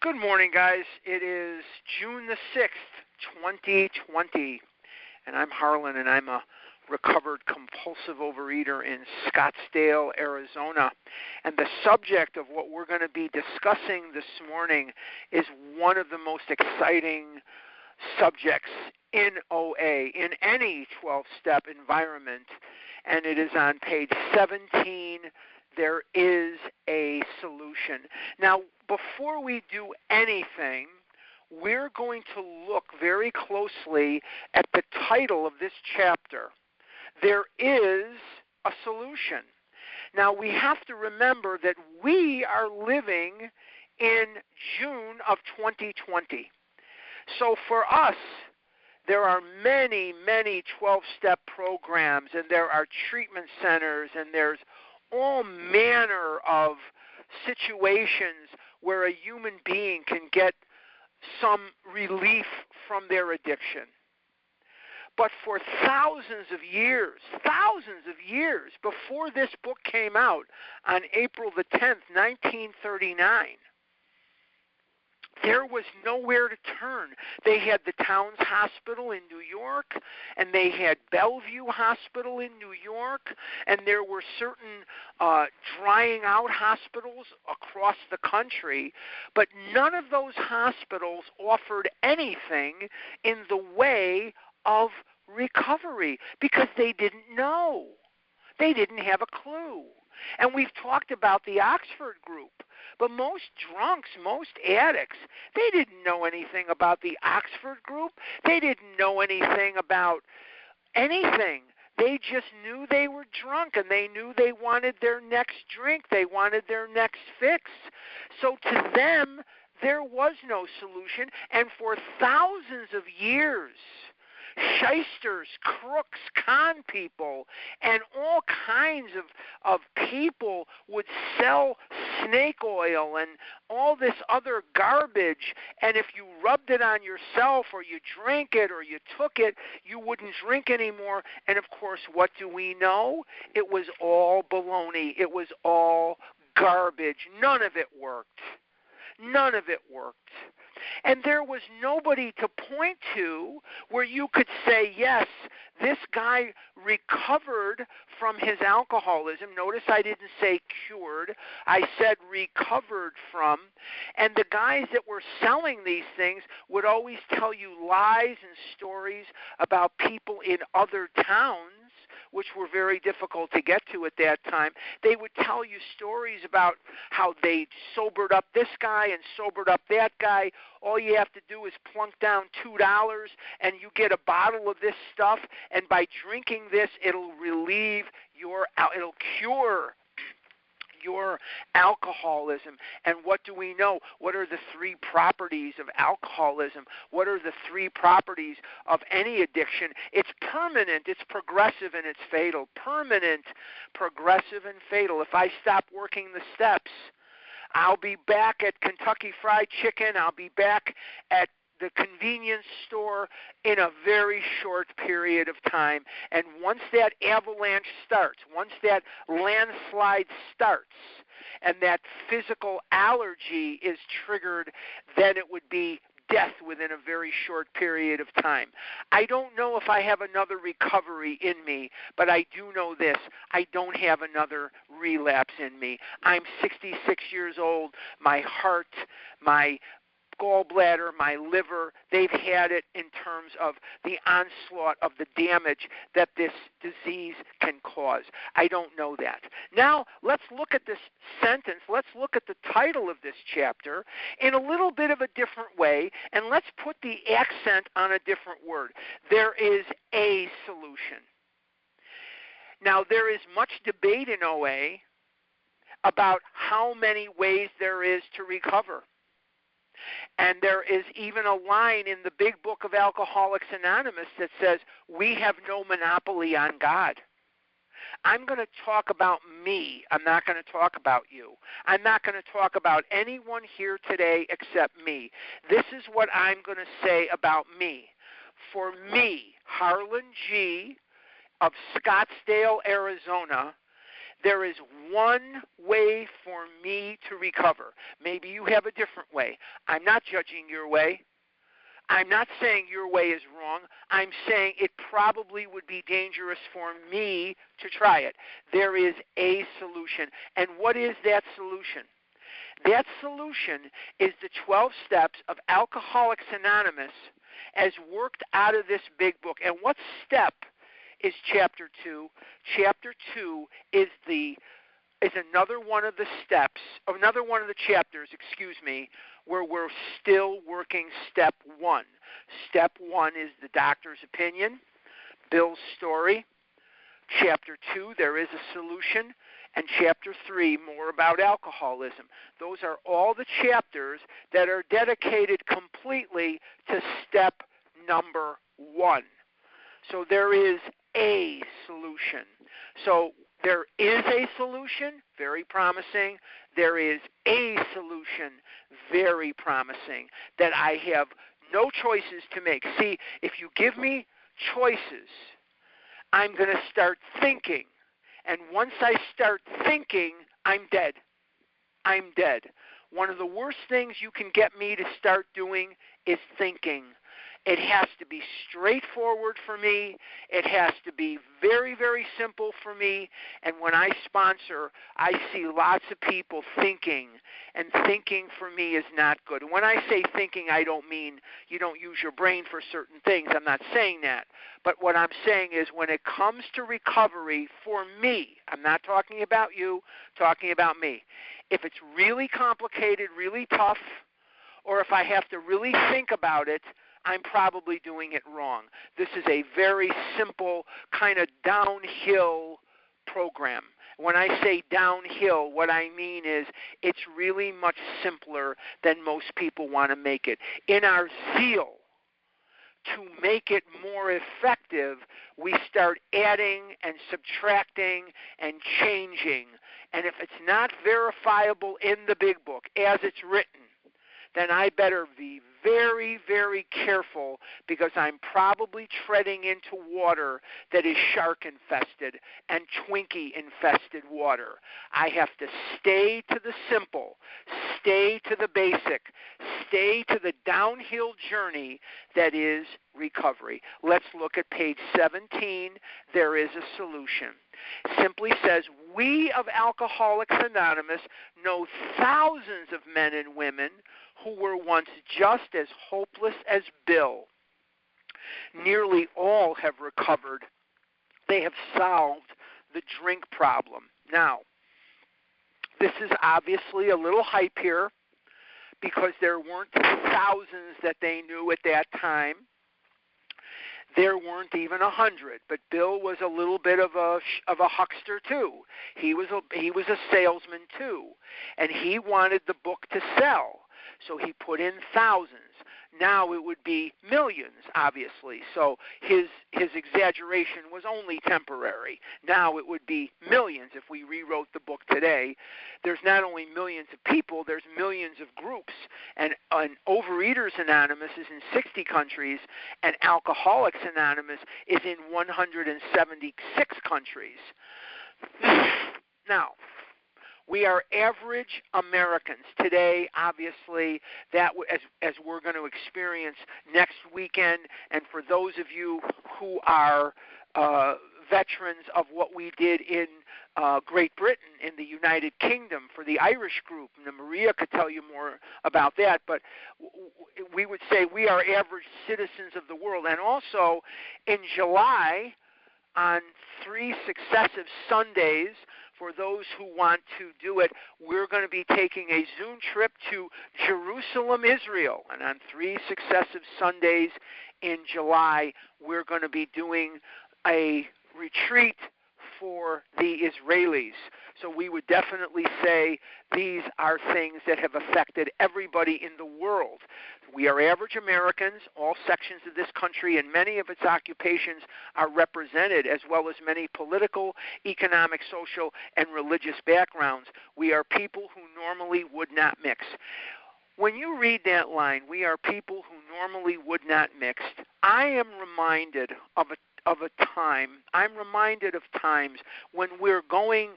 Good morning, guys. It is June the 6th, 2020, and I'm Harlan, and I'm a recovered compulsive overeater in Scottsdale, Arizona. And the subject of what we're going to be discussing this morning is one of the most exciting subjects in OA, in any 12-step environment, and it is on page 17. There is a solution. Now, before we do anything, we're going to look very closely at the title of this chapter. There is a solution. Now, we have to remember that we are living in June of 2020. So for us, there are many, many 12-step programs, and there are treatment centers, and there's all manner of situations where a human being can get some relief from their addiction. But for thousands of years, before this book came out on April the 10th, 1939, there was nowhere to turn. They had the Towns Hospital in New York, and they had Bellevue Hospital in New York, and there were certain drying out hospitals across the country, but none of those hospitals offered anything in the way of recovery because they didn't know. They didn't have a clue. And we've talked about the Oxford group. But most drunks, most addicts, they didn't know anything about the Oxford group. They didn't know anything about anything. They just knew they were drunk, and they knew they wanted their next drink. They wanted their next fix. So to them, there was no solution. And for thousands of years, shysters, crooks, con people, and all kinds of people would sell snake oil and all this other garbage, and if you rubbed it on yourself or you drank it or you took it, you wouldn't drink anymore. And of course, what do we know? It was all baloney. It was all garbage. None of it worked. None of it worked. And there was nobody to point to where you could say, yes, this guy recovered from his alcoholism. Notice I didn't say cured. I said recovered from. And the guys that were selling these things would always tell you lies and stories about people in other towns, which were very difficult to get to at that time. They would tell you stories about how they sobered up this guy and sobered up that guy. All you have to do is plunk down $2 and you get a bottle of this stuff, and by drinking this, it'll it'll cure your alcoholism. And what do we know? What are the three properties of alcoholism? What are the three properties of any addiction? It's permanent, it's progressive, and it's fatal. Permanent, progressive, and fatal. If I stop working the steps, I'll be back at Kentucky Fried Chicken. I'll be back at the convenience store in a very short period of time. And once that avalanche starts, once that landslide starts, and that physical allergy is triggered, then it would be death within a very short period of time. I don't know if I have another recovery in me, but I do know this. I don't have another relapse in me. I'm 66 years old. My heart, my gallbladder, my liver, they've had it in terms of the onslaught of the damage that this disease can cause. I don't know that. Now, let's look at this sentence. Let's look at the title of this chapter in a little bit of a different way, and let's put the accent on a different word. There is a solution. Now, there is much debate in OA about how many ways there is to recover. And there is even a line in the big book of Alcoholics Anonymous that says, we have no monopoly on God. I'm going to talk about me. I'm not going to talk about you. I'm not going to talk about anyone here today except me. This is what I'm going to say about me. For me, Harlan G. of Scottsdale, Arizona, There is one way for me to recover. Maybe you have a different way. I'm not judging your way. I'm not saying your way is wrong. I'm saying it probably would be dangerous for me to try it. There is a solution. And what is that solution? That solution is the 12 steps of Alcoholics Anonymous as worked out of this big book. And what step is chapter 2? Chapter 2 is another one of the steps, another one of the chapters, where we're still working step 1. Step 1 is the doctor's opinion, Bill's story. Chapter 2, there is a solution. And chapter 3, more about alcoholism. Those are all the chapters that are dedicated completely to step number 1. So there is a solution. So there is a solution, very promising. There is a solution, very promising, that I have no choices to make. See, if you give me choices, I'm going to start thinking. And once I start thinking, I'm dead. I'm dead. One of the worst things you can get me to start doing is thinking. It has to be straightforward for me. It has to be very, very simple for me. And when I sponsor, I see lots of people thinking, and thinking for me is not good. And when I say thinking, I don't mean you don't use your brain for certain things. I'm not saying that. But what I'm saying is when it comes to recovery for me, I'm not talking about you, talking about me. If it's really complicated, really tough, or if I have to really think about it, I'm probably doing it wrong. This is a very simple kind of downhill program. When I say downhill, what I mean is it's really much simpler than most people want to make it. In our zeal to make it more effective, we start adding and subtracting and changing. And if it's not verifiable in the big book as it's written, then I better be very, very careful, because I'm probably treading into water that is shark-infested and Twinkie-infested water. I have to stay to the simple, stay to the basic, stay to the downhill journey that is recovery. Let's look at page 17. There is a solution. Simply says, we of Alcoholics Anonymous know thousands of men and women who were once just as hopeless as Bill. Nearly all have recovered. They have solved the drink problem. Now, this is obviously a little hype here, because there weren't thousands that they knew at that time. There weren't even 100, but Bill was a little bit of a huckster too. He was a salesman too, and he wanted the book to sell. So he put in thousands. Now it would be millions, obviously. So his exaggeration was only temporary. Now it would be millions if we rewrote the book today. There's not only millions of people, there's millions of groups. And Overeaters Anonymous is in 60 countries, and Alcoholics Anonymous is in 176 countries. Now, we are average Americans. Today, obviously, that as we're going to experience next weekend, and for those of you who are veterans of what we did in Great Britain, in the United Kingdom, for the Irish group, and Maria could tell you more about that, but we would say we are average citizens of the world. And also, in July, on 3 successive Sundays, for those who want to do it, we're going to be taking a Zoom trip to Jerusalem, Israel. And on 3 successive Sundays in July, we're going to be doing a retreat for the Israelis. So we would definitely say these are things that have affected everybody in the world. We are average Americans. All sections of this country and many of its occupations are represented, as well as many political, economic, social, and religious backgrounds. We are people who normally would not mix. When you read that line, we are people who normally would not mix, I am reminded of a time. I'm reminded of times when we're going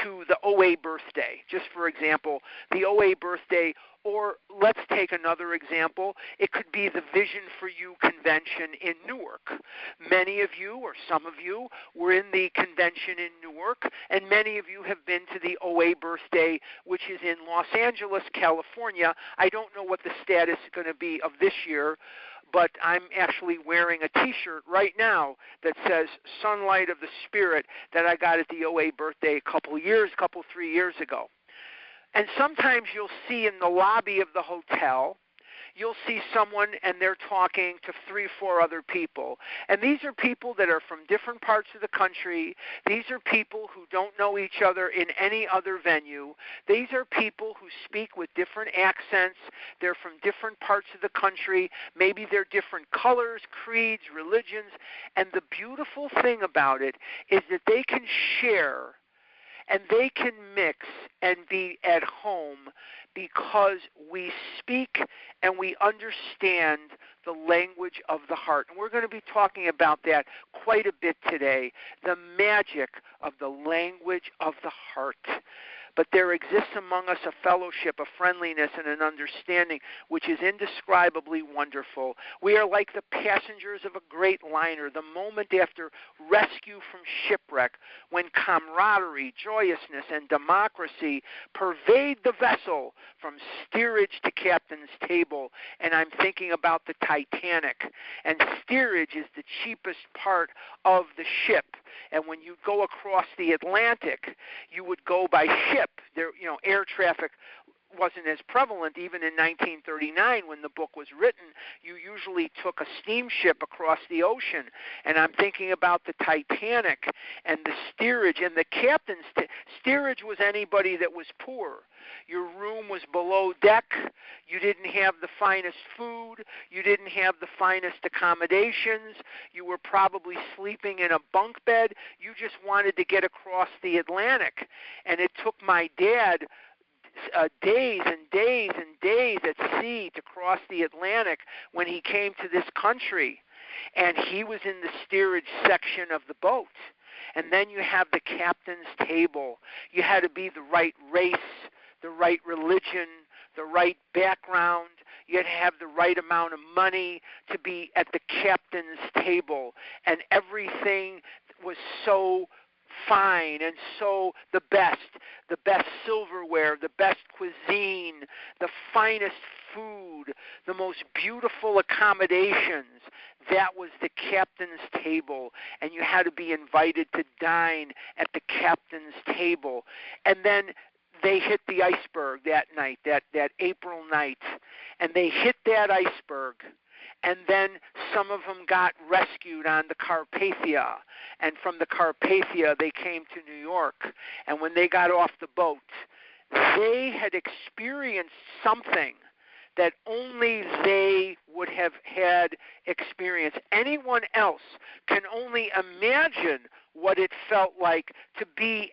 to the OA birthday, just for example, the OA birthday, or let's take another example. It could be the Vision for You convention in Newark. Many of you, or some of you, were in the convention in Newark, and many of you have been to the OA birthday, which is in Los Angeles, California. I don't know what the status is going to be of this year, but I'm actually wearing a T-shirt right now that says Sunlight of the Spirit that I got at the OA birthday a couple 3 years ago. And sometimes you'll see in the lobby of the hotel, you'll see someone and they're talking to 3 or 4 other people. And these are people that are from different parts of the country. These are people who don't know each other in any other venue. These are people who speak with different accents. They're from different parts of the country. Maybe they're different colors, creeds, religions. And the beautiful thing about it is that they can share and they can mix and be at home because we speak and we understand the language of the heart. And we're going to be talking about that quite a bit today, the magic of the language of the heart. But there exists among us a fellowship, a friendliness, and an understanding which is indescribably wonderful. We are like the passengers of a great liner, the moment after rescue from shipwreck, when camaraderie, joyousness, and democracy pervade the vessel from steerage to captain's table. And I'm thinking about the Titanic. And steerage is the cheapest part of the ship. And when you go across the Atlantic, you would go by ship. There, air traffic wasn't as prevalent even in 1939 when the book was written. You usually took a steamship across the ocean. And I'm thinking about the Titanic and the steerage. And the captain's steerage was anybody that was poor. Your room was below deck. You didn't have the finest food. You didn't have the finest accommodations. You were probably sleeping in a bunk bed. You just wanted to get across the Atlantic. And it took my dad days and days and days at sea to cross the Atlantic when he came to this country. And he was in the steerage section of the boat. And then you have the captain's table. You had to be the right race, the right religion, the right background. You had to have the right amount of money to be at the captain's table. And everything was so fine and so the best silverware, the best cuisine, the finest food, the most beautiful accommodations. That was the captain's table, and you had to be invited to dine at the captain's table. And then they hit the iceberg that night, that April night, and they hit that iceberg. And then some of them got rescued on the Carpathia. And from the Carpathia, they came to New York. And when they got off the boat, they had experienced something that only they would have had experienced. Anyone else can only imagine what it felt like to be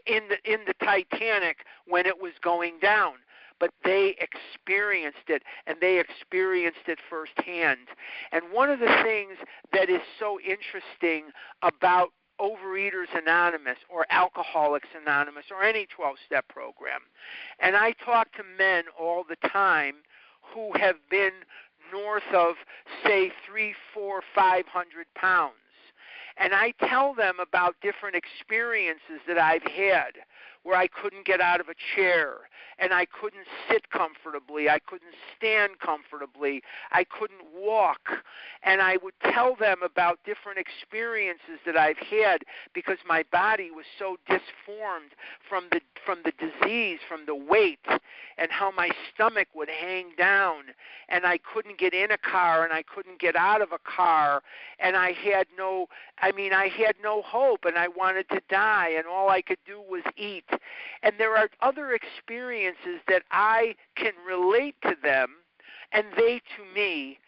in the Titanic when it was going down. But they experienced it, and they experienced it firsthand. And one of the things that is so interesting about Overeaters Anonymous or Alcoholics Anonymous or any 12-step program, and I talk to men all the time who have been north of, say, 300, 400, 500 pounds. And I tell them about different experiences that I've had where I couldn't get out of a chair and I couldn't sit comfortably, I couldn't stand comfortably, I couldn't walk. And I would tell them about different experiences that I've had because my body was so disformed from the disease, from the weight, and how my stomach would hang down, and I couldn't get in a car and I couldn't get out of a car, and I had no hope, and I wanted to die, and all I could do was eat. And there are other experiences that I can relate to them, and they to me,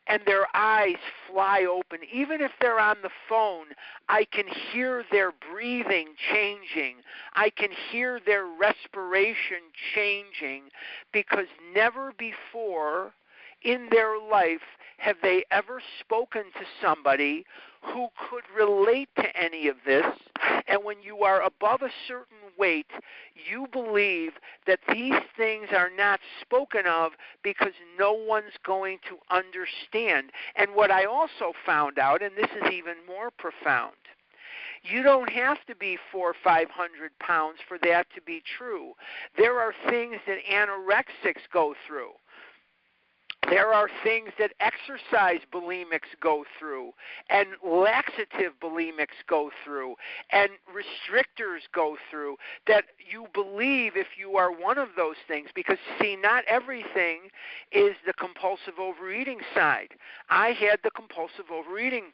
and their eyes fly open. Even if they're on the phone, I can hear their breathing changing. I can hear their respiration changing, because never before in their life have they ever spoken to somebody who could relate to any of this And when you are above a certain weight, you believe that these things are not spoken of because no one's going to understand. And what I also found out, and this is even more profound, you don't have to be 400 or 500 pounds for that to be true. There are things that anorexics go through. There are things that exercise bulimics go through, and laxative bulimics go through, and restrictors go through, that you believe if you are one of those things. Because, see, not everything is the compulsive overeating side. I had the compulsive overeating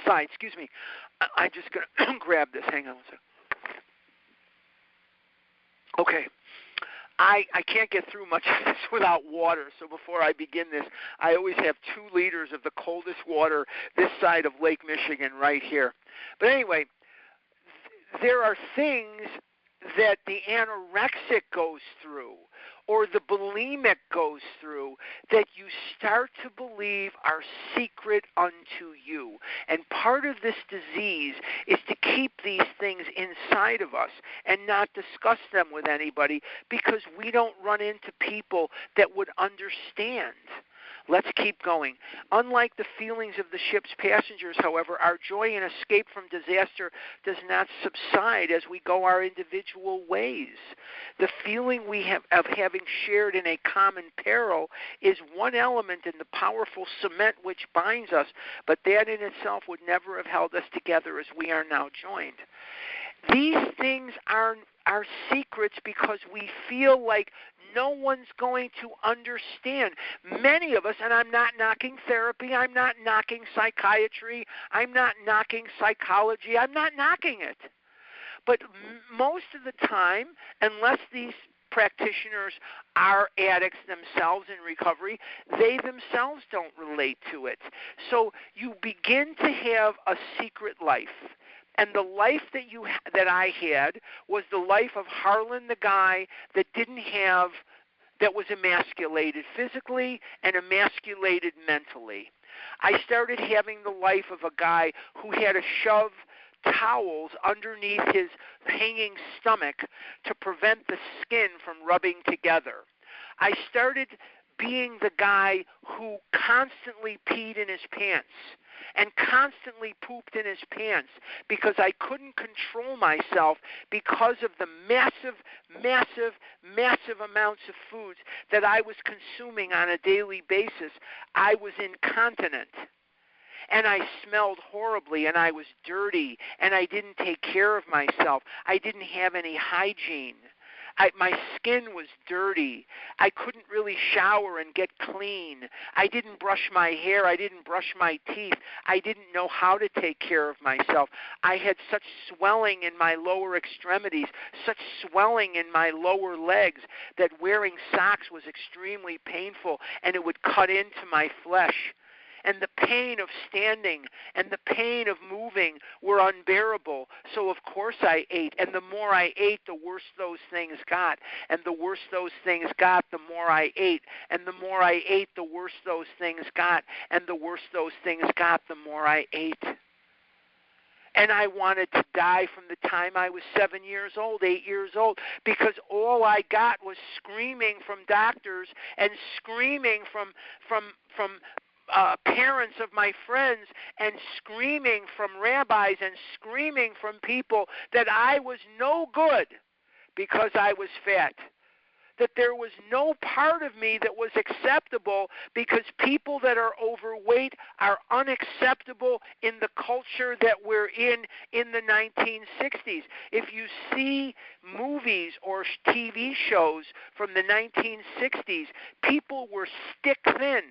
side. Excuse me. I'm just going to grab this. Hang on one second. Okay. I can't get through much of this without water, so before I begin this, I always have 2 liters of the coldest water this side of Lake Michigan right here. But anyway, there are things that the anorexic goes through or the bulimic goes through that you start to believe are secret unto you. And part of this disease is to keep these things inside of us and not discuss them with anybody because we don't run into people that would understand. Let's keep going. Unlike the feelings of the ship's passengers, however, our joy in escape from disaster does not subside as we go our individual ways. The feeling we have of having shared in a common peril is one element in the powerful cement which binds us, but that in itself would never have held us together as we are now joined. These things are secrets because we feel like no one's going to understand. Many of us, and I'm not knocking therapy, I'm not knocking psychiatry, I'm not knocking psychology, I'm not knocking it. But most of the time, unless these practitioners are addicts themselves in recovery, they themselves don't relate to it. So you begin to have a secret life. And the life that I had was the life of Harlan, the guy that that was emasculated physically and emasculated mentally. I started having the life of a guy who had to shove towels underneath his hanging stomach to prevent the skin from rubbing together. I started being the guy who constantly peed in his pants and constantly pooped in his pants because I couldn't control myself because of the massive amounts of foods that I was consuming on a daily basis. I was incontinent. And I smelled horribly, and I was dirty, and I didn't take care of myself. I didn't have any hygiene. My skin was dirty. I couldn't really shower and get clean. I didn't brush my hair. I didn't brush my teeth. I didn't know how to take care of myself. I had such swelling in my lower extremities, such swelling in my lower legs that wearing socks was extremely painful, and it would cut into my flesh. And the pain of standing and the pain of moving were unbearable. So, of course, I ate. And the more I ate, the worse those things got. And the worse those things got, the more I ate. And the more I ate, the worse those things got. And the worse those things got, the more I ate. And I wanted to die from the time I was 7 years old, 8 years old, because all I got was screaming from doctors and screaming from parents of my friends and screaming from rabbis and screaming from people that I was no good because I was fat, that there was no part of me that was acceptable because people that are overweight are unacceptable in the culture that we're in the 1960s. If you see movies or TV shows from the 1960s, people were stick thin,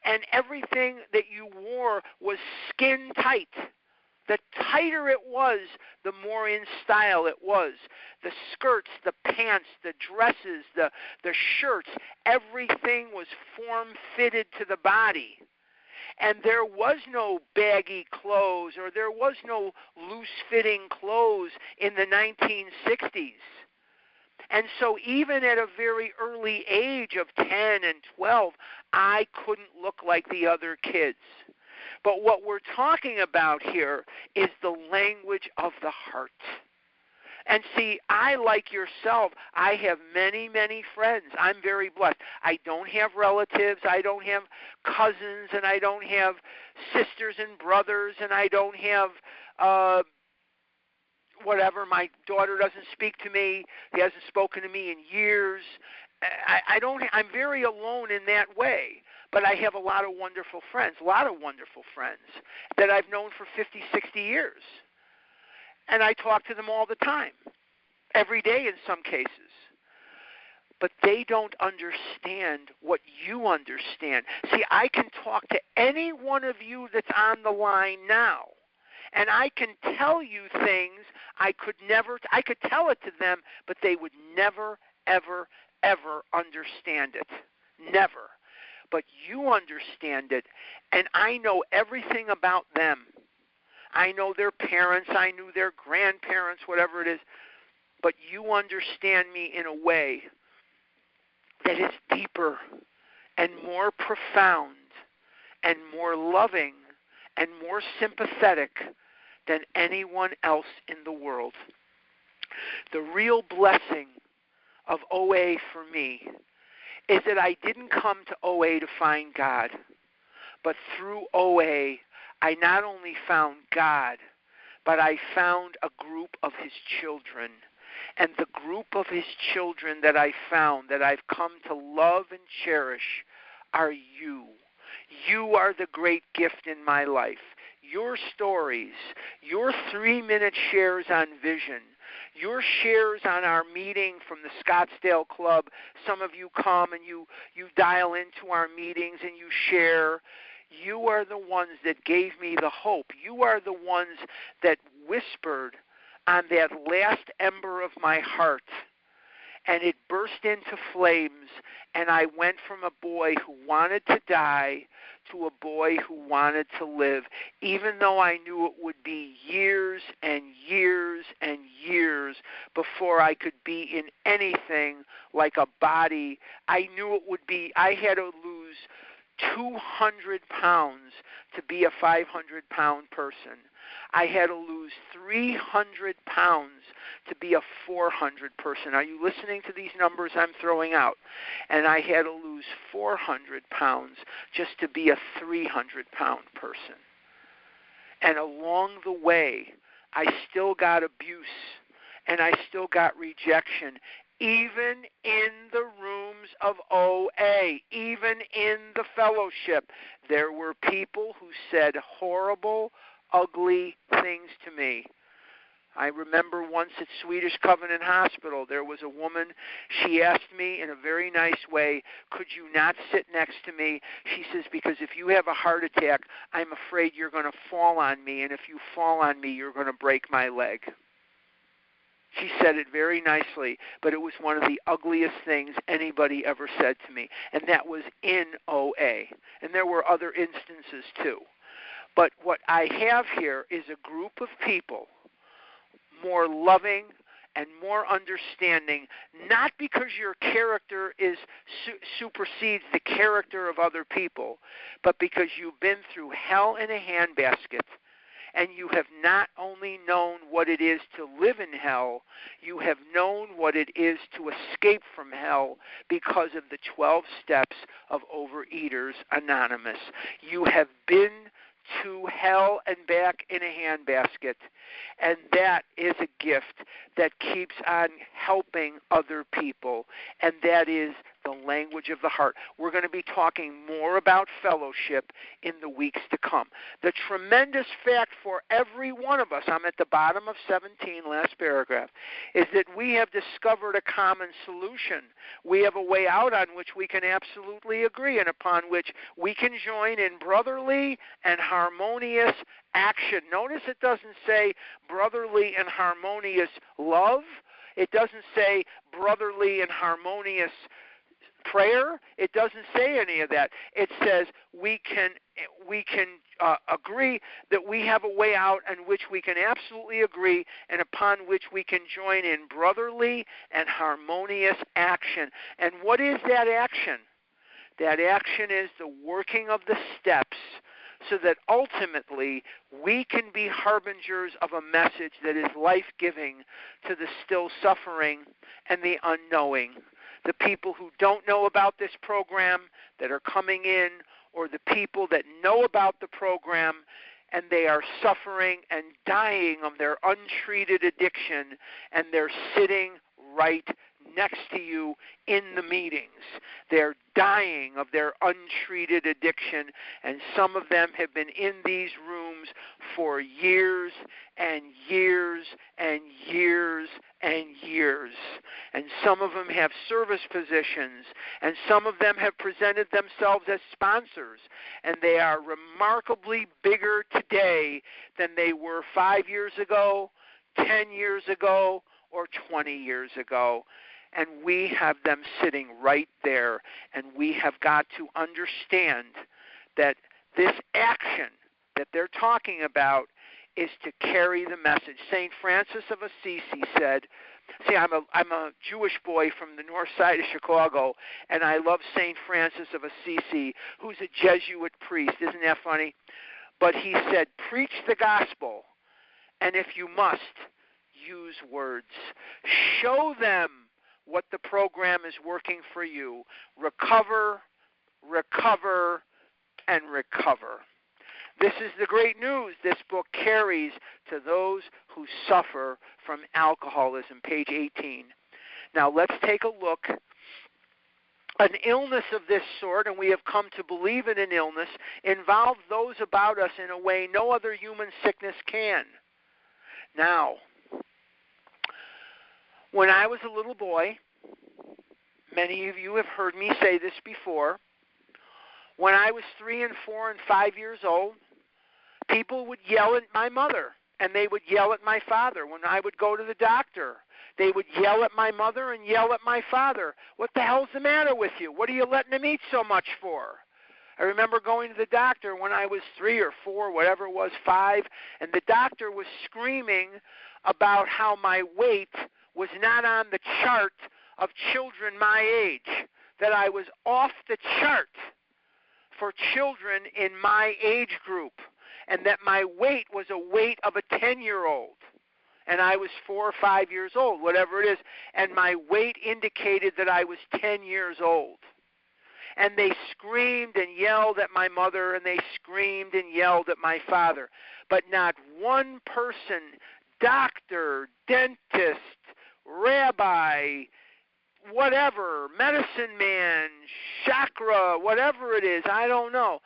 and everything that you wore was skin tight. The tighter it was, the more in style it was. The skirts, the pants, the dresses, the shirts, everything was form-fitted to the body. And there was no baggy clothes or there was no loose-fitting clothes in the 1960s. And so even at a very early age of 10 and 12, I couldn't look like the other kids. But what we're talking about here is the language of the heart. And see, I, like yourself, I have many, many friends. I'm very blessed. I don't have relatives. I don't have cousins, and I don't have sisters and brothers, and I don't have whatever. My daughter doesn't speak to me. He hasn't spoken to me in years. I'm very alone in that way. But I have a lot of wonderful friends, that I've known for 50, 60 years. And I talk to them all the time, every day in some cases. But they don't understand what you understand. See, I can talk to any one of you that's on the line now, and I can tell you things I could tell it to them, but they would never, ever, ever understand it. Never. But you understand it, and I know everything about them. I know their parents, I knew their grandparents, whatever it is, but you understand me in a way that is deeper and more profound and more loving and more sympathetic than anyone else in the world. The real blessing of OA for me is that I didn't come to OA to find God, but through OA, I not only found God, but I found a group of his children. And the group of his children that I found, that I've come to love and cherish, are you. You are the great gift in my life. Your stories, your 3-minute shares on vision, your shares on our meeting from the Scottsdale Club. Some of you come and you dial into our meetings and you share. You are the ones that gave me the hope. You are the ones that whispered on that last ember of my heart, and it burst into flames, and I went from a boy who wanted to die to a boy who wanted to live, even though I knew it would be years and years and years before I could be in anything like a body. I knew it would be, I had to lose 200 pounds to be a 500-pound person. I had to lose 300 pounds to be a 400 person. Are you listening to these numbers I'm throwing out? And I had to lose 400 pounds just to be a 300-pound person. And along the way, I still got abuse, and I still got rejection, even in the rooms of OA, even in the fellowship. There were people who said horrible, ugly things to me. I remember once at Swedish Covenant Hospital, there was a woman, she asked me in a very nice way, could you not sit next to me? She says, because if you have a heart attack, I'm afraid you're going to fall on me, and if you fall on me, you're going to break my leg. She said it very nicely, but it was one of the ugliest things anybody ever said to me, and that was in OA. And there were other instances too. But what I have here is a group of people more loving and more understanding, not because your character supersedes the character of other people, but because you've been through hell in a handbasket, and you have not only known what it is to live in hell, you have known what it is to escape from hell because of the 12 steps of Overeaters Anonymous. You have been to hell and back in a handbasket, and that is a gift that keeps on helping other people, and that is the language of the heart. We're going to be talking more about fellowship in the weeks to come. The tremendous fact for every one of us, I'm at the bottom of 17, last paragraph, is that we have discovered a common solution. We have a way out on which we can absolutely agree and upon which we can join in brotherly and harmonious action. Notice it doesn't say brotherly and harmonious love. It doesn't say brotherly and harmonious prayer. It doesn't say any of that. It says we can agree that we have a way out on which we can absolutely agree and upon which we can join in brotherly and harmonious action. And what is that action? That action is the working of the steps so that ultimately we can be harbingers of a message that is life-giving to the still suffering and the unknowing, the people who don't know about this program that are coming in, or the people that know about the program and they are suffering and dying of their untreated addiction, and they're sitting right next to you in the meetings. They're dying of their untreated addiction, and some of them have been in these rooms for years and years and years and years. And some of them have service positions, and some of them have presented themselves as sponsors, and they are remarkably bigger today than they were 5 years ago, 10 years ago, or 20 years ago. And we have them sitting right there, and we have got to understand that this action that they're talking about is to carry the message. St. Francis of Assisi said, see, I'm a Jewish boy from the north side of Chicago, and I love St. Francis of Assisi, who's a Jesuit priest. Isn't that funny? But he said, preach the gospel, and if you must, use words. Show them what the program is working for you. Recover, recover, and recover. This is the great news this book carries to those who suffer from alcoholism, page 18. Now let's take a look. An illness of this sort, and we have come to believe in an illness, involves those about us in a way no other human sickness can. Now, when I was a little boy, many of you have heard me say this before, when I was 3 and 4 and 5 years old, people would yell at my mother, and they would yell at my father. When I would go to the doctor, they would yell at my mother and yell at my father. What the hell's the matter with you? What are you letting them eat so much for? I remember going to the doctor when I was 3 or 4, whatever it was, 5, and the doctor was screaming about how my weight was not on the chart of children my age, that I was off the chart for children in my age group, and that my weight was a weight of a 10-year-old, and I was 4 or 5 years old, whatever it is, and my weight indicated that I was 10 years old. And they screamed and yelled at my mother, and they screamed and yelled at my father, but not one person, doctor, dentist, rabbi, whatever, medicine man, chakra, whatever it is, I don't know.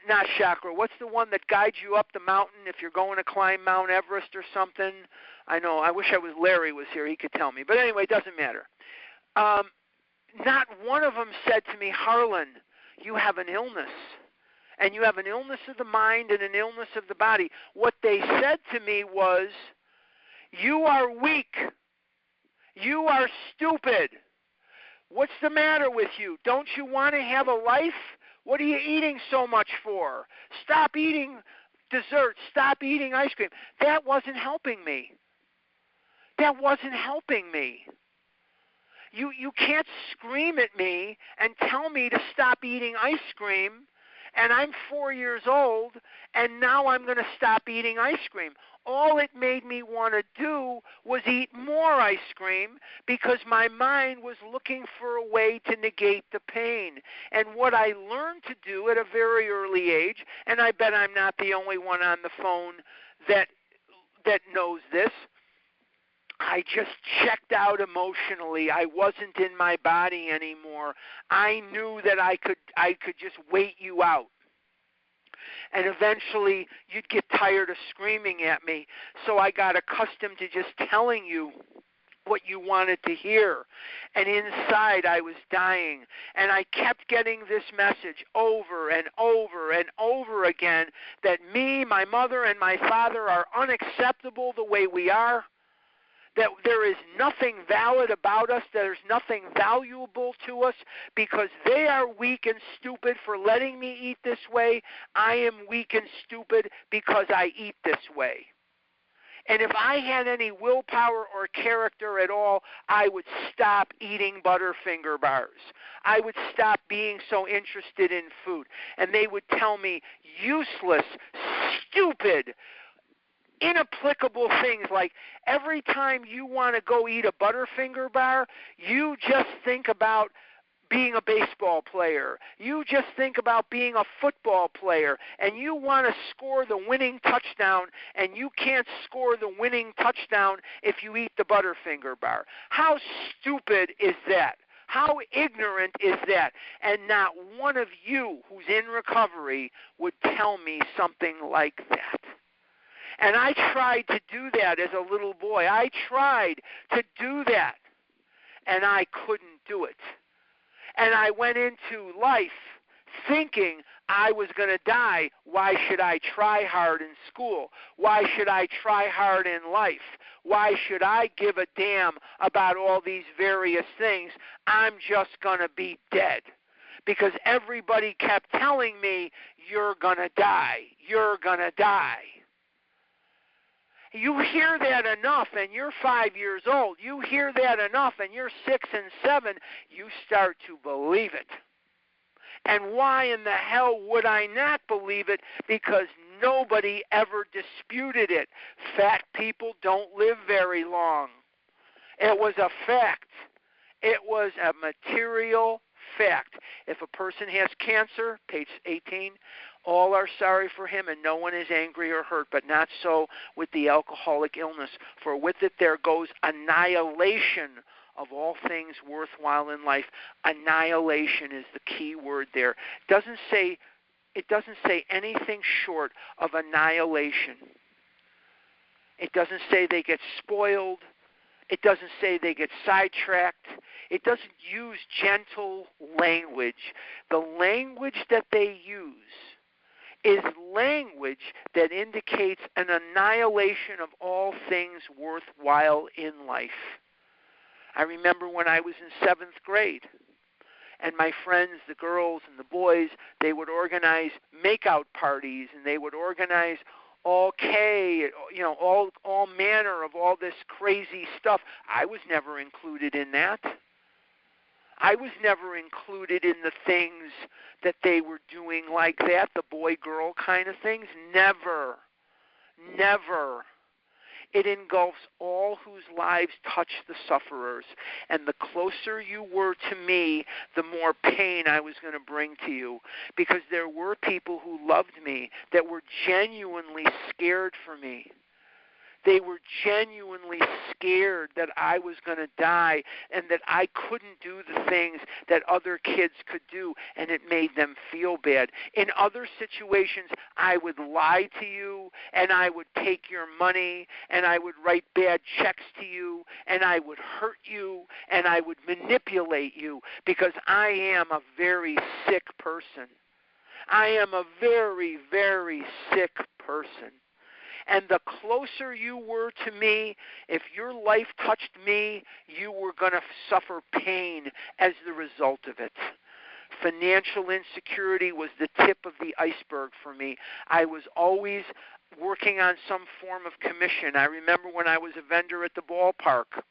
Not chakra. What's the one that guides you up the mountain if you're going to climb Mount Everest or something? I know. I wish Larry was here. He could tell me. But anyway, it doesn't matter. Not one of them said to me, Harlan, you have an illness. And you have an illness of the mind and an illness of the body. What they said to me was, you are weak. You are stupid. What's the matter with you? Don't you want to have a life? What are you eating so much for? Stop eating dessert. Stop eating ice cream. That wasn't helping me. That wasn't helping me. You can't scream at me and tell me to stop eating ice cream, and I'm 4 years old, and now I'm going to stop eating ice cream. All it made me want to do was eat more ice cream because my mind was looking for a way to negate the pain. And what I learned to do at a very early age, and I bet I'm not the only one on the phone that knows this, I just checked out emotionally. I wasn't in my body anymore. I knew that I could just wait you out. And eventually you'd get tired of screaming at me. So I got accustomed to just telling you what you wanted to hear. And inside I was dying. And I kept getting this message over and over and over again that me, my mother, and my father are unacceptable the way we are. That there is nothing valid about us, there's nothing valuable to us because they are weak and stupid for letting me eat this way. I am weak and stupid because I eat this way. And if I had any willpower or character at all, I would stop eating Butterfinger bars. I would stop being so interested in food. And they would tell me useless, stupid, inapplicable things like every time you want to go eat a Butterfinger bar, you just think about being a baseball player. You just think about being a football player, and you want to score the winning touchdown, and you can't score the winning touchdown if you eat the Butterfinger bar. How stupid is that? How ignorant is that? And not one of you who's in recovery would tell me something like that. And I tried to do that as a little boy. I tried to do that, and I couldn't do it. And I went into life thinking I was going to die. Why should I try hard in school? Why should I try hard in life? Why should I give a damn about all these various things? I'm just going to be dead. Because everybody kept telling me, you're going to die. You're going to die. You hear that enough and you're 5 years old. You hear that enough and you're 6 and 7. You start to believe it. And why in the hell would I not believe it? Because nobody ever disputed it. Fat people don't live very long. It was a fact. It was a material fact. If a person has cancer, page 18, all are sorry for him, and no one is angry or hurt, but not so with the alcoholic illness. For with it there goes annihilation of all things worthwhile in life. Annihilation is the key word there. It doesn't say anything short of annihilation. It doesn't say they get spoiled. It doesn't say they get sidetracked. It doesn't use gentle language. The language that they use is language that indicates an annihilation of all things worthwhile in life. I remember when I was in 7th grade, and my friends, the girls and the boys, they would organize makeout parties, and they would organize all manner of all this crazy stuff. I was never included in that. I was never included in the things that they were doing like that, the boy-girl kind of things. Never. Never. It engulfs all whose lives touch the sufferers. And the closer you were to me, the more pain I was going to bring to you. Because there were people who loved me that were genuinely scared for me. They were genuinely scared that I was going to die and that I couldn't do the things that other kids could do, and it made them feel bad. In other situations, I would lie to you, and I would take your money, and I would write bad checks to you, and I would hurt you, and I would manipulate you because I am a very sick person. I am a very, very sick person. And the closer you were to me, if your life touched me, you were going to suffer pain as the result of it. Financial insecurity was the tip of the iceberg for me. I was always working on some form of commission. I remember when I was a vendor at the ballpark.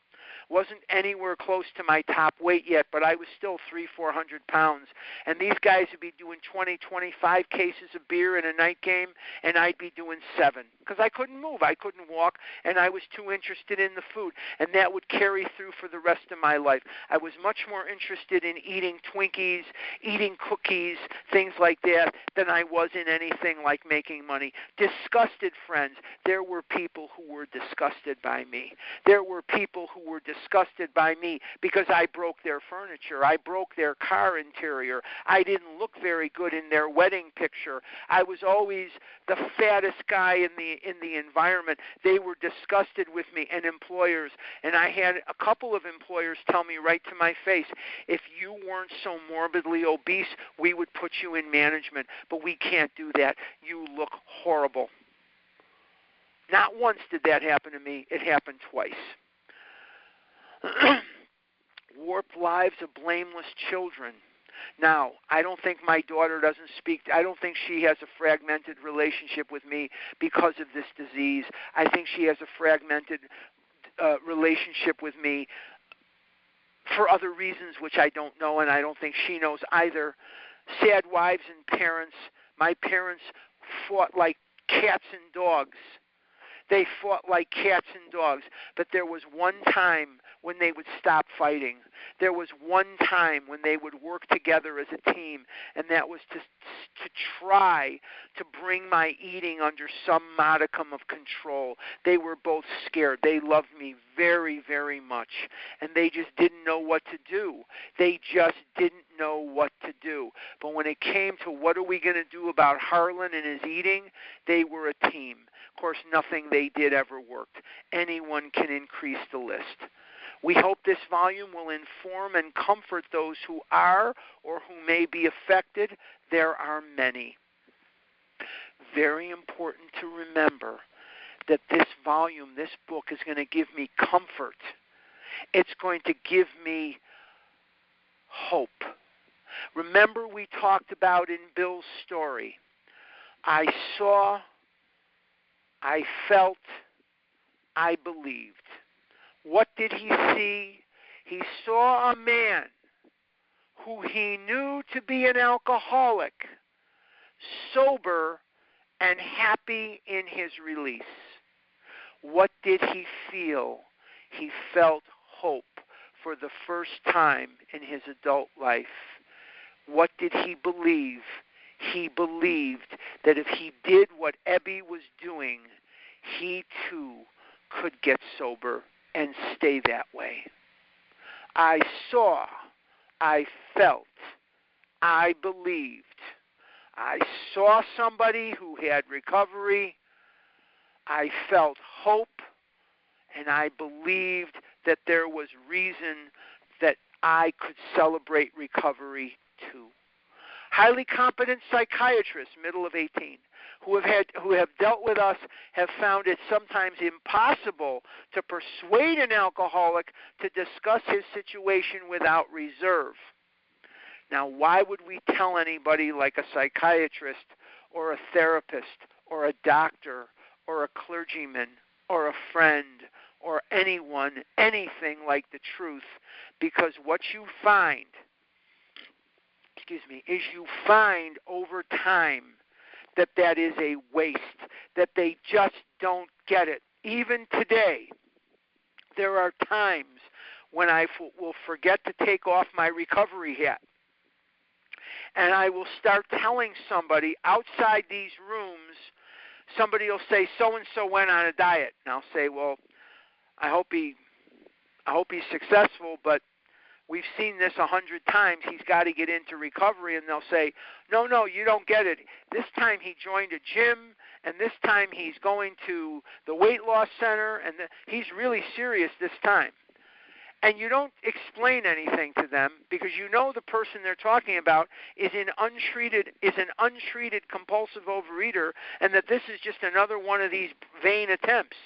Wasn't anywhere close to my top weight yet, but I was still 300-400 pounds. And these guys would be doing 20, 25 cases of beer in a night game, and I'd be doing 7 because I couldn't move. I couldn't walk, and I was too interested in the food. And that would carry through for the rest of my life. I was much more interested in eating Twinkies, eating cookies, things like that, than I was in anything like making money. Disgusted friends. There were people who were disgusted by me. There were people who were disgusted by me because I broke their furniture. I broke their car interior. I didn't look very good in their wedding picture. I was always the fattest guy in the environment. They were disgusted with me, and employers. And I had a couple of employers tell me right to my face, if you weren't so morbidly obese, we would put you in management, but we can't do that. You look horrible. Not once did that happen to me. It happened twice. Warped lives of blameless children. Now, I don't think my daughter doesn't speak. I don't think she has a fragmented relationship with me because of this disease. I think she has a fragmented relationship with me for other reasons which I don't know, and I don't think she knows either. Sad wives and parents. My parents fought like cats and dogs. They fought like cats and dogs, but there was one time when they would stop fighting. There was one time when they would work together as a team, and that was to try to bring my eating under some modicum of control. They were both scared. They loved me very, very much, and they just didn't know what to do. They just didn't know what to do. But when it came to what are we going to do about Harlan and his eating, they were a team. Of course, nothing they did ever worked. Anyone can increase the list. We hope this volume will inform and comfort those who are or who may be affected. There are many. Very important to remember that this volume, this book, is going to give me comfort. It's going to give me hope. Remember we talked about in Bill's story, I saw, I felt, I believed. What did he see? He saw a man who he knew to be an alcoholic, sober and happy in his release. What did he feel? He felt hope for the first time in his adult life. What did he believe? He believed that if he did what Ebby was doing, he too could get sober and stay that way. I saw, I felt, I believed. I saw somebody who had recovery. I felt hope, and I believed that there was reason that I could celebrate recovery too. Highly competent psychiatrists, middle of 18, who have dealt with us have found it sometimes impossible to persuade an alcoholic to discuss his situation without reserve. Now, why would we tell anybody like a psychiatrist or a therapist or a doctor or a clergyman or a friend or anyone anything like the truth? Because what you find, is you find over time that is a waste, that they just don't get it. Even today, there are times when I will forget to take off my recovery hat. And I will start telling somebody outside these rooms, somebody will say, so-and-so went on a diet. And I'll say, well, I hope he's successful, but we've seen this 100 times. He's got to get into recovery. And they'll say, no, you don't get it. This time he joined a gym, and this time he's going to the weight loss center, and he's really serious this time. And you don't explain anything to them because you know the person they're talking about is an untreated compulsive overeater, and that this is just another one of these vain attempts.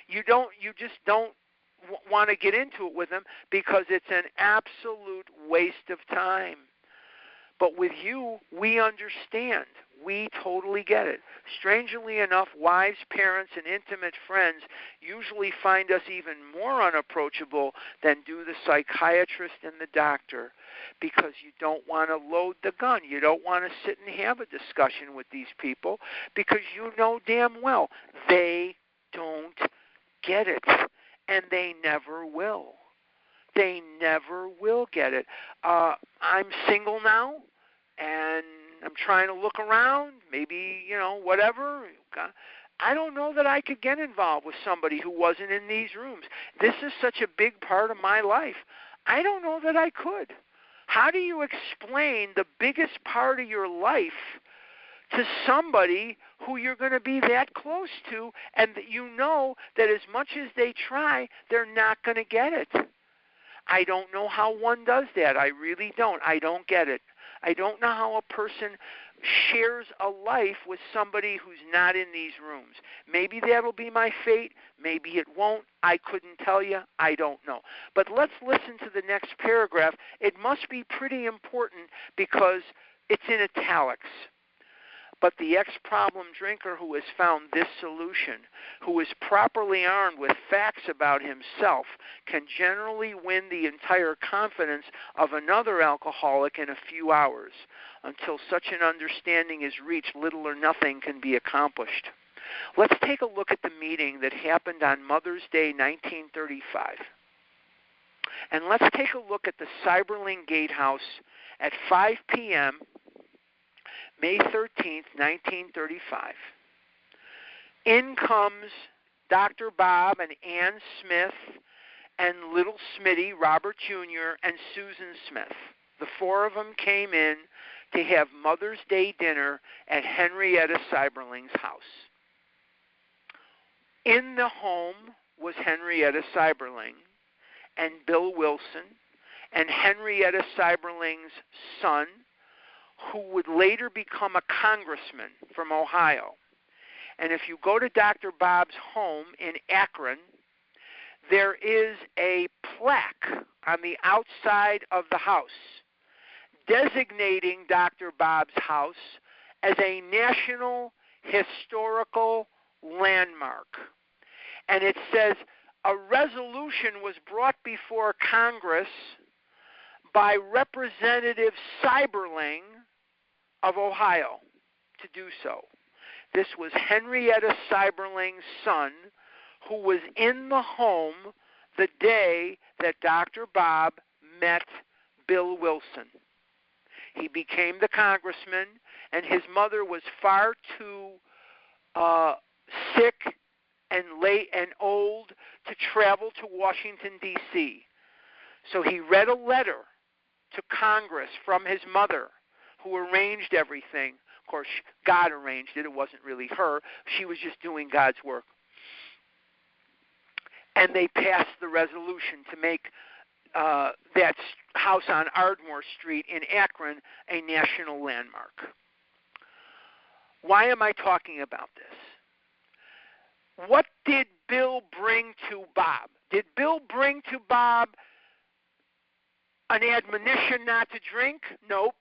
You just don't want to get into it with them because it's an absolute waste of time. But with you, we understand. We totally get it. Strangely enough, wives, parents, and intimate friends usually find us even more unapproachable than do the psychiatrist and the doctor, because you don't want to load the gun. You don't want to sit and have a discussion with these people because you know damn well they don't get it, and they never will. They never will get it. I'm single now, and I'm trying to look around, maybe, whatever. I don't know that I could get involved with somebody who wasn't in these rooms. This is such a big part of my life. I don't know that I could. How do you explain the biggest part of your life to somebody who you're going to be that close to, and that you know that as much as they try, they're not going to get it? I don't know how one does that. I really don't. I don't get it. I don't know how a person shares a life with somebody who's not in these rooms. Maybe that'll be my fate. Maybe it won't. I couldn't tell you. I don't know. But let's listen to the next paragraph. It must be pretty important because it's in italics. But the ex-problem drinker who has found this solution, who is properly armed with facts about himself, can generally win the entire confidence of another alcoholic in a few hours. Until such an understanding is reached, little or nothing can be accomplished. Let's take a look at the meeting that happened on Mother's Day, 1935. And let's take a look at the Cyberling Gatehouse at 5 p.m., May 13th, 1935. In comes Dr. Bob and Ann Smith and little Smitty, Robert Jr., and Susan Smith. The four of them came in to have Mother's Day dinner at Henrietta Cyberling's house. In the home was Henrietta Cyberling and Bill Wilson and Henrietta Cyberling's son, who would later become a congressman from Ohio. And if you go to Dr. Bob's home in Akron, there is a plaque on the outside of the house designating Dr. Bob's house as a National Historical Landmark. And it says, a resolution was brought before Congress by Representative Cyberling of Ohio to do so. This was Henrietta Cyberling's son, who was in the home the day that Dr. Bob met Bill Wilson. He became the congressman, and his mother was far too sick and late and old to travel to Washington, D.C. So he read a letter to Congress from his mother, who arranged everything. Of course, God arranged it. It wasn't really her. She was just doing God's work. And they passed the resolution to make that house on Ardmore Street in Akron a national landmark. Why am I talking about this? What did Bill bring to Bob? Did Bill bring to Bob an admonition not to drink? Nope.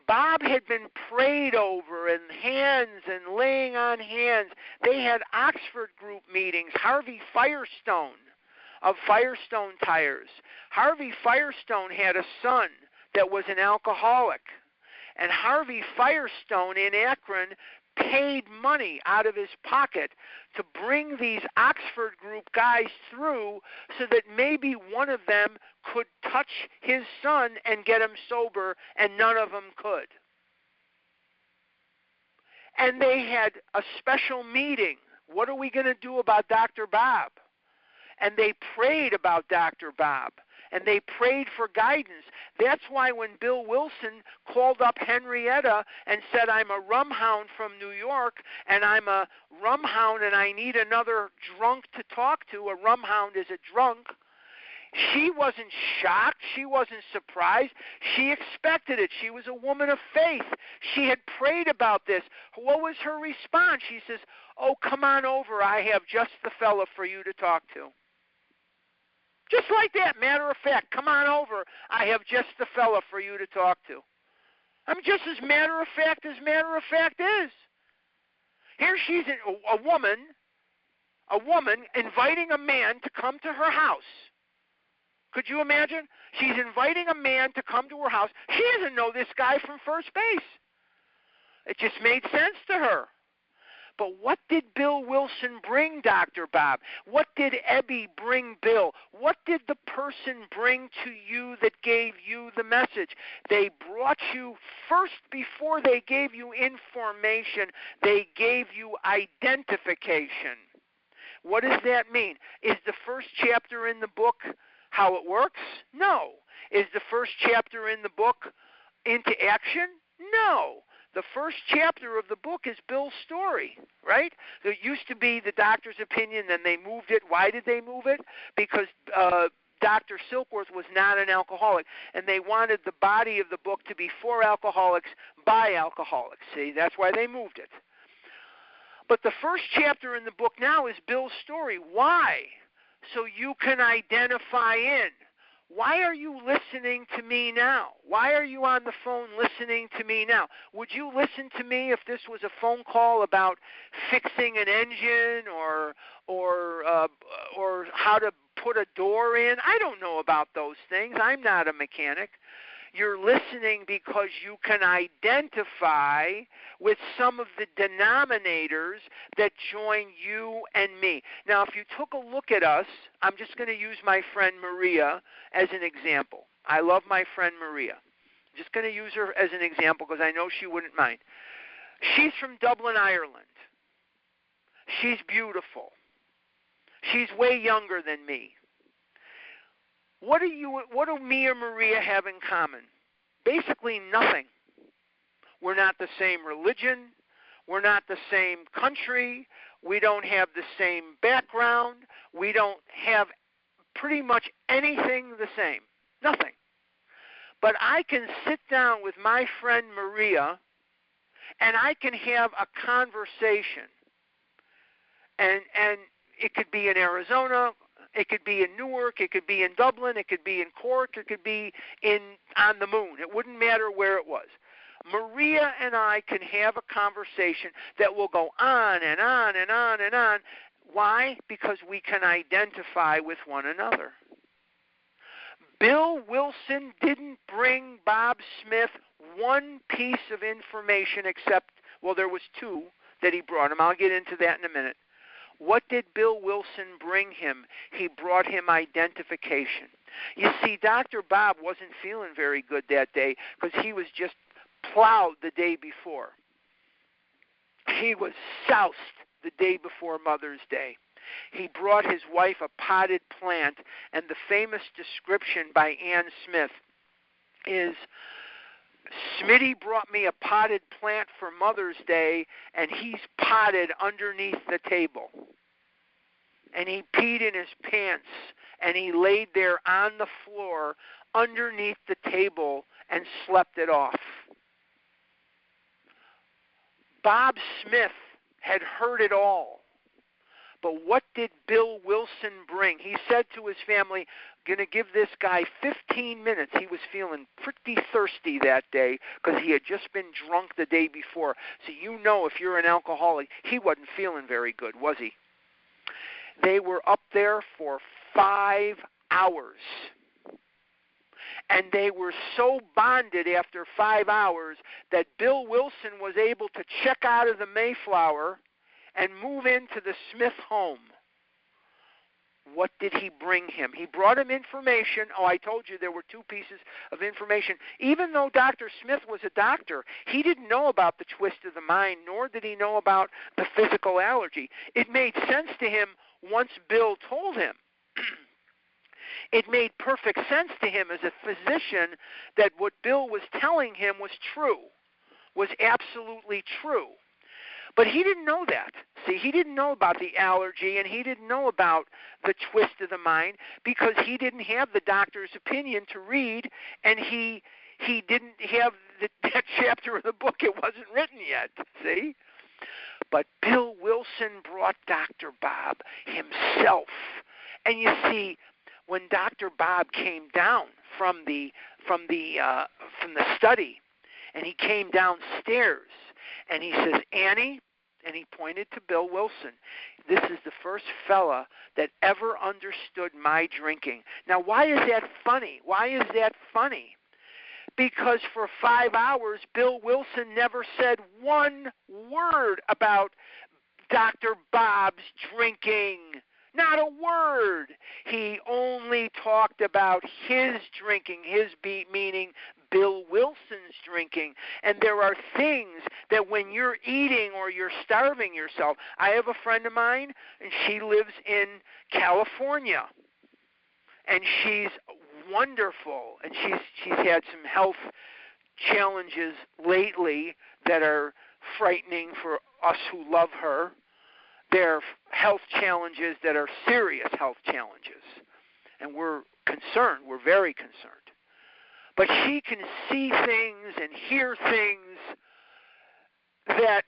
Bob had been prayed over, and hands and laying on hands. They had Oxford group meetings. Harvey Firestone of Firestone Tires. Harvey Firestone had a son that was an alcoholic. And Harvey Firestone in Akron paid money out of his pocket to bring these Oxford group guys through so that maybe one of them could touch his son and get him sober, and none of them could. And they had a special meeting. What are we going to do about Dr. Bob? And they prayed about Dr. Bob, and they prayed for guidance. That's why when Bill Wilson called up Henrietta and said, I'm a rum hound from New York, and I'm a rum hound, and I need another drunk to talk to. A rum hound is a drunk. She wasn't shocked. She wasn't surprised. She expected it. She was a woman of faith. She had prayed about this. What was her response? She says, oh, come on over. I have just the fella for you to talk to. Just like that, matter of fact, come on over. I have just the fella for you to talk to. I'm just as matter of fact is. Here she's a woman inviting a man to come to her house. Could you imagine? She's inviting a man to come to her house. She doesn't know this guy from first base. It just made sense to her. But what did Bill Wilson bring Dr. Bob? What did Ebby bring Bill? What did the person bring to you that gave you the message? They brought you first, before they gave you information, they gave you identification. What does that mean? Is the first chapter in the book how it works? No. Is the first chapter in the book into action? No. The first chapter of the book is Bill's story, right? There used to be the doctor's opinion, then they moved it. Why did they move it? Because Dr. Silkworth was not an alcoholic, and they wanted the body of the book to be for alcoholics by alcoholics. See, that's why they moved it. But the first chapter in the book now is Bill's story. Why? So you can identify in. Why are you listening to me now? Why are you on the phone listening to me now? Would you listen to me if this was a phone call about fixing an engine or how to put a door in? I don't know about those things. I'm not a mechanic. You're listening because you can identify with some of the denominators that join you and me. Now, if you took a look at us, I'm just going to use my friend Maria as an example. I love my friend Maria. I'm just going to use her as an example because I know she wouldn't mind. She's from Dublin, Ireland. She's beautiful. She's way younger than me. What do me or Maria have in common? Basically nothing. We're not the same religion. We're not the same country. We don't have the same background. We don't have pretty much anything the same. Nothing. But I can sit down with my friend Maria and I can have a conversation. And it could be in Arizona, it could be in Newark, it could be in Dublin, it could be in Cork, it could be on the moon. It wouldn't matter where it was. Maria and I can have a conversation that will go on and on and on and on. Why? Because we can identify with one another. Bill Wilson didn't bring Bob Smith one piece of information except, well, there was two that he brought him. I'll get into that in a minute. What did Bill Wilson bring him? He brought him identification. You see, Dr. Bob wasn't feeling very good that day because he was just plowed the day before. He was soused the day before Mother's Day. He brought his wife a potted plant, and the famous description by Ann Smith is, Smitty brought me a potted plant for Mother's Day, and he's potted underneath the table. And he peed in his pants, and he laid there on the floor underneath the table and slept it off. Bob Smith had heard it all. But what did Bill Wilson bring? He said to his family, going to give this guy 15 minutes. He was feeling pretty thirsty that day because he had just been drunk the day before. So you know if you're an alcoholic, he wasn't feeling very good, was he? They were up there for 5 hours. And they were so bonded after 5 hours that Bill Wilson was able to check out of the Mayflower and move into the Smith home. What did he bring him? He brought him information. Oh, I told you there were two pieces of information. Even though Dr. Smith was a doctor, he didn't know about the twist of the mind, nor did he know about the physical allergy. It made sense to him once Bill told him. It made perfect sense to him as a physician that what Bill was telling him was true, was absolutely true. But he didn't know that. See, he didn't know about the allergy, and he didn't know about the twist of the mind because he didn't have the doctor's opinion to read, and he didn't have that chapter of the book. It wasn't written yet, see? But Bill Wilson brought Dr. Bob himself. And you see, when Dr. Bob came down from the study, and he came downstairs, and he says, Annie, and he pointed to Bill Wilson, this is the first fella that ever understood my drinking. Now, why is that funny? Why is that funny? Because for 5 hours, Bill Wilson never said one word about Dr. Bob's drinking. Not a word. He only talked about his drinking, his meaning Bill Wilson's drinking. And there are things that when you're eating or you're starving yourself, I have a friend of mine, and she lives in California, and she's wonderful, and she's had some health challenges lately that are frightening for us who love her. They're health challenges that are serious health challenges, and we're concerned. We're very concerned. But she can see things and hear things that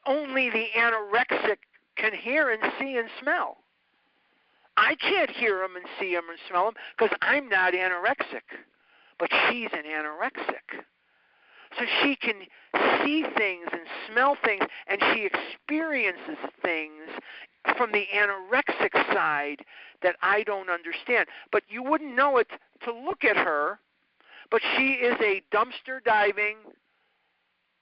only the anorexic can hear and see and smell. I can't hear them and see them and smell them because I'm not anorexic. But she's an anorexic. So she can see things and smell things, and she experiences things from the anorexic side that I don't understand. But you wouldn't know it to look at her, but she is a dumpster diving,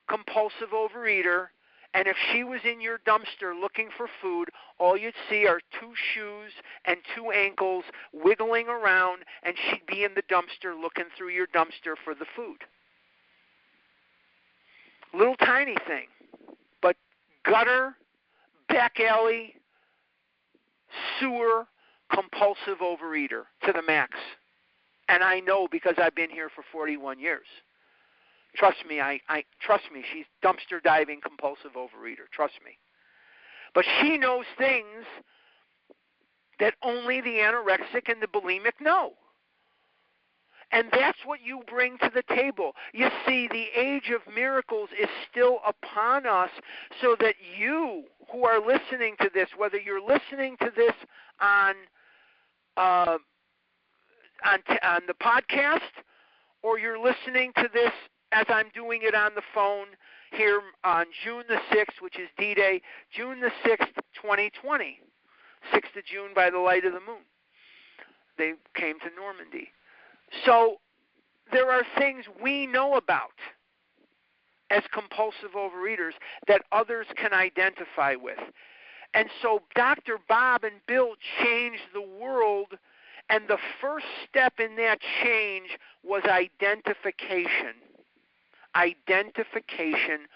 compulsive overeater, and if she was in your dumpster looking for food, all you'd see are 2 shoes and 2 ankles wiggling around, and she'd be in the dumpster looking through your dumpster for the food. Little tiny thing, but gutter, back alley, sewer, compulsive overeater to the max. And I know because I've been here for 41 years. Trust me, trust me, she's dumpster diving, compulsive overeater. Trust me. But she knows things that only the anorexic and the bulimic know. And that's what you bring to the table. You see, the age of miracles is still upon us, so that you who are listening to this, whether you're listening to this on the podcast, or you're listening to this as I'm doing it on the phone here on June the 6th, which is D-Day, June the 6th, 2020, 6th of June by the light of the moon. They came to Normandy. So there are things we know about as compulsive overeaters that others can identify with. And so Dr. Bob and Bill changed the world, and the first step in that change was identification. Identification,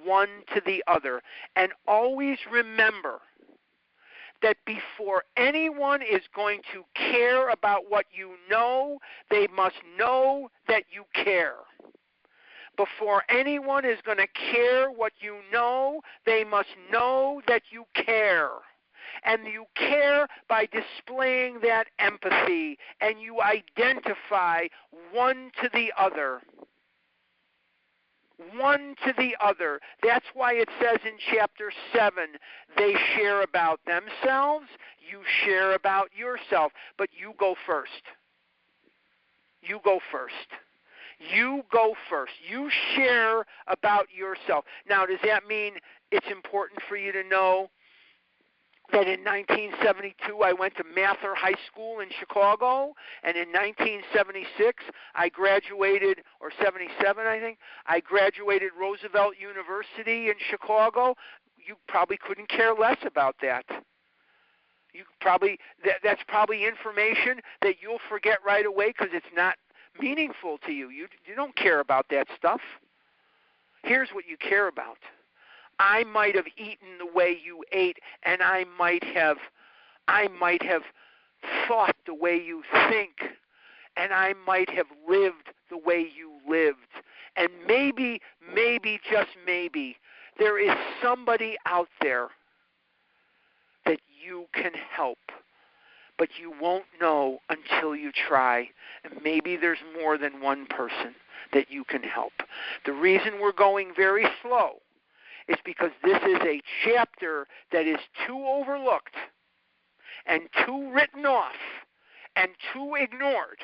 one to the other. And always remember that before anyone is going to care about what you know, they must know that you care. Before anyone is going to care what you know, they must know that you care. And you care by displaying that empathy, and you identify one to the other. One to the other. That's why it says in chapter 7, they share about themselves, you share about yourself, but you go first. You go first. You go first. You share about yourself. Now, does that mean it's important for you to know that in 1972 I went to Mather High School in Chicago, and in 1976 I graduated, or 77 I think, I graduated Roosevelt University in Chicago? You probably couldn't care less about that. You probably that's probably information that you'll forget right away because it's not meaningful to you. You don't care about that stuff. Here's what you care about. I might have eaten the way you ate, and I might have thought the way you think, and I might have lived the way you lived. And maybe, just maybe, there is somebody out there that you can help, but you won't know until you try. And maybe there's more than one person that you can help. The reason we're going very slow is because this is a chapter that is too overlooked and too written off and too ignored.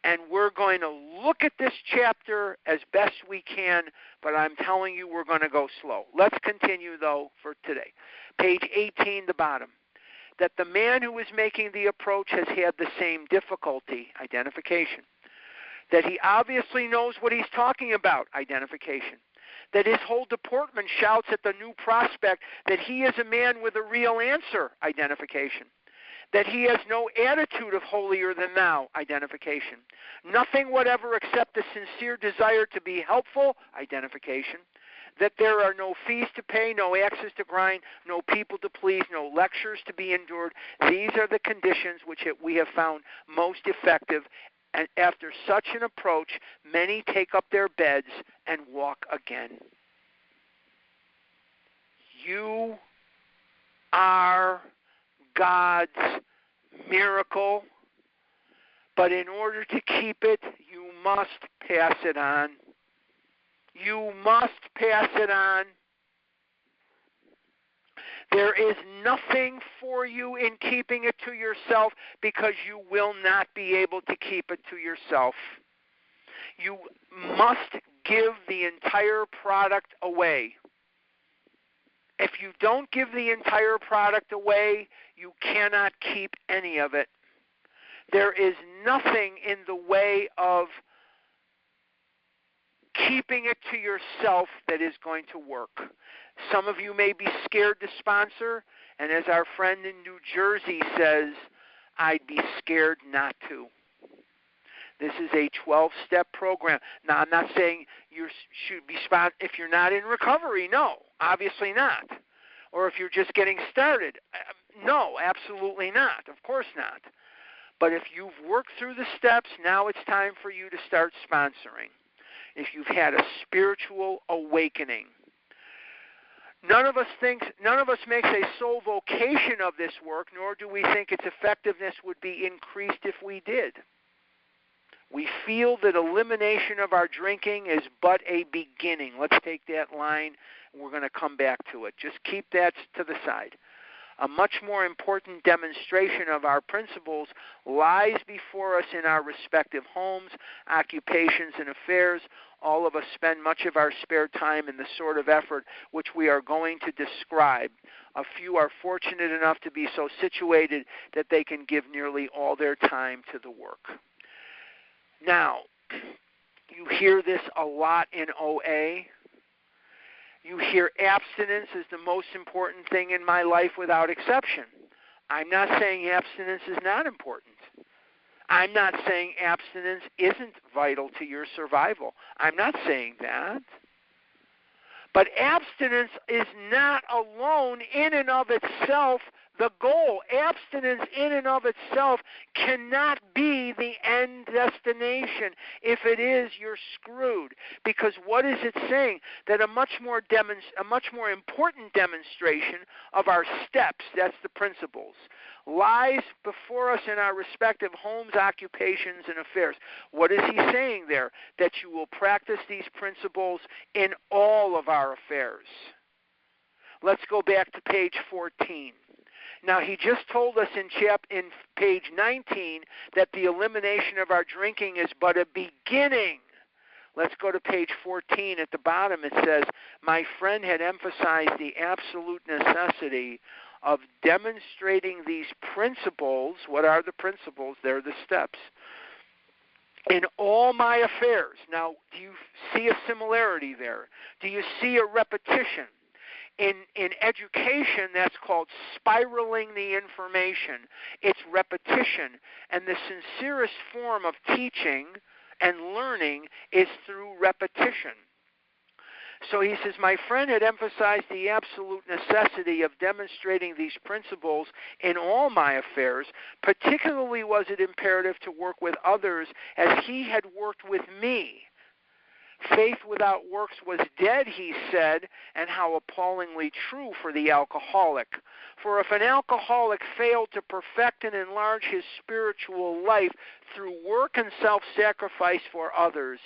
And we're going to look at this chapter as best we can, but I'm telling you we're going to go slow. Let's continue, though, for today. Page 18, the bottom. That the man who is making the approach has had the same difficulty, identification. That he obviously knows what he's talking about, identification. That his whole deportment shouts at the new prospect that he is a man with a real answer, identification. That he has no attitude of holier than thou, identification. Nothing whatever except a sincere desire to be helpful, identification. That there are no fees to pay, no axes to grind, no people to please, no lectures to be endured. These are the conditions which we have found most effective. And after such an approach, many take up their beds and walk again. You are God's miracle, but in order to keep it, you must pass it on. You must pass it on. There is nothing for you in keeping it to yourself because you will not be able to keep it to yourself. You must give the entire product away. If you don't give the entire product away, you cannot keep any of it. There is nothing in the way of keeping it to yourself that is going to work. Some of you may be scared to sponsor, and as our friend in New Jersey says, I'd be scared not to. This is a 12-step program. Now, I'm not saying you should be sponsored if you're not in recovery. No, obviously not. Or if you're just getting started. No, absolutely not. Of course not. But if you've worked through the steps, now it's time for you to start sponsoring. If you've had a spiritual awakening. None of us makes a sole vocation of this work, nor do we think its effectiveness would be increased if we did. We feel that elimination of our drinking is but a beginning. Let's take that line, and we're going to come back to it. Just keep that to the side. A much more important demonstration of our principles lies before us in our respective homes, occupations, and affairs. All of us spend much of our spare time in the sort of effort which we are going to describe. A few are fortunate enough to be so situated that they can give nearly all their time to the work. Now, you hear this a lot in OA. You hear abstinence is the most important thing in my life without exception. I'm not saying abstinence is not important. I'm not saying abstinence isn't vital to your survival. I'm not saying that. But abstinence is not alone in and of itself the goal. Abstinence in and of itself cannot be the end destination. If it is, you're screwed. Because what is it saying? That a much more important demonstration of our steps, that's the principles, lies before us in our respective homes, occupations, and affairs. What is he saying there? That you will practice these principles in all of our affairs. Let's go back to page 14. Now, he just told us in page 19 that the elimination of our drinking is but a beginning. Let's go to page 14. At the bottom it says, my friend had emphasized the absolute necessity of demonstrating these principles. What are the principles? They're the steps. In all my affairs. Now, do you see a similarity there? Do you see a repetition? In education, that's called spiraling the information. It's repetition. And the sincerest form of teaching and learning is through repetition. So he says, my friend had emphasized the absolute necessity of demonstrating these principles in all my affairs. Particularly was it imperative to work with others as he had worked with me. Faith without works was dead, he said, and how appallingly true for the alcoholic. For if an alcoholic failed to perfect and enlarge his spiritual life through work and self-sacrifice for others,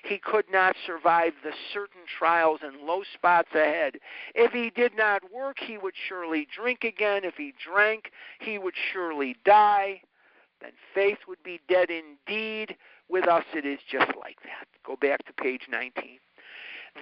he could not survive the certain trials and low spots ahead. If he did not work, he would surely drink again. If he drank, he would surely die. Then faith would be dead indeed. With us, it is just like that. Go back to page 19.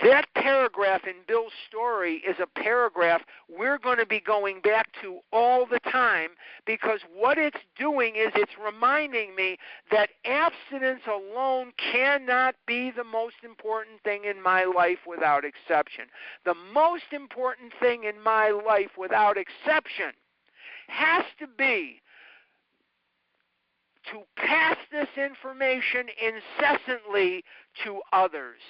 That paragraph in Bill's story is a paragraph we're going to be going back to all the time, because what it's doing is it's reminding me that abstinence alone cannot be the most important thing in my life without exception. The most important thing in my life without exception has to be to pass this information incessantly to others.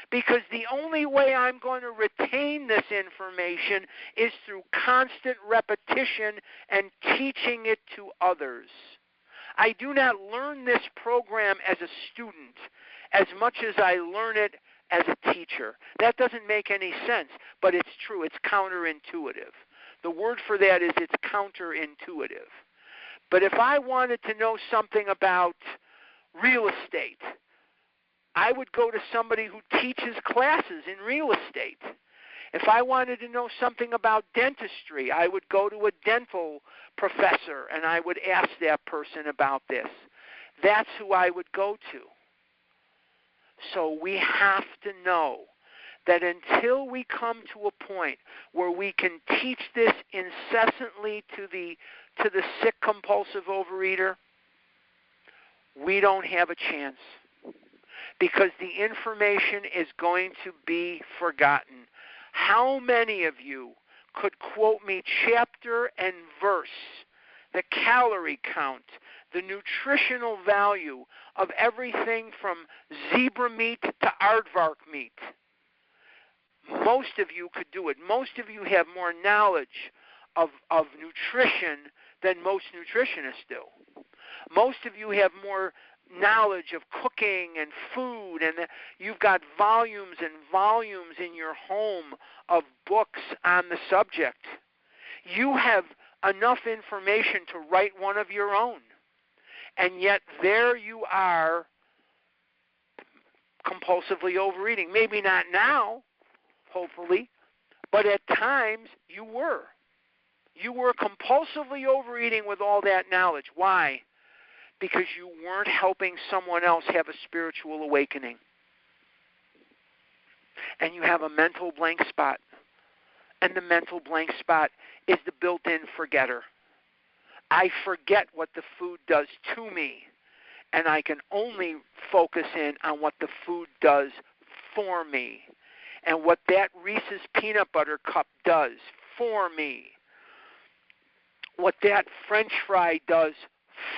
Because the only way I'm going to retain this information is through constant repetition and teaching it to others. I do not learn this program as a student as much as I learn it as a teacher. That doesn't make any sense, but it's true. It's counterintuitive. The word for that is it's counterintuitive. But if I wanted to know something about real estate, I would go to somebody who teaches classes in real estate. If I wanted to know something about dentistry, I would go to a dental professor and I would ask that person about this. That's who I would go to. So we have to know that until we come to a point where we can teach this incessantly to the sick compulsive overeater, we don't have a chance, because the information is going to be forgotten. How many of you could quote me chapter and verse, the calorie count, the nutritional value of everything from zebra meat to aardvark meat? Most of you could do it. Most of you have more knowledge of nutrition than most nutritionists do. Most of you have more knowledge of cooking and food, and you've got volumes and volumes in your home of books on the subject. You have enough information to write one of your own, and yet there you are compulsively overeating. Maybe not now, hopefully, but at times you were. You were compulsively overeating with all that knowledge. Why? Because you weren't helping someone else have a spiritual awakening. And you have a mental blank spot. And the mental blank spot is the built-in forgetter. I forget what the food does to me, and I can only focus in on what the food does for me, and what that Reese's peanut butter cup does for me, what that French fry does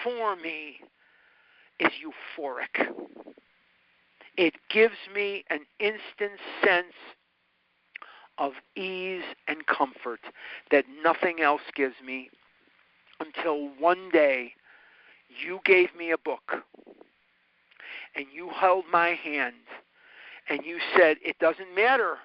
for me is euphoric. It gives me an instant sense of ease and comfort that nothing else gives me, until one day you gave me a book and you held my hand and you said, it doesn't matter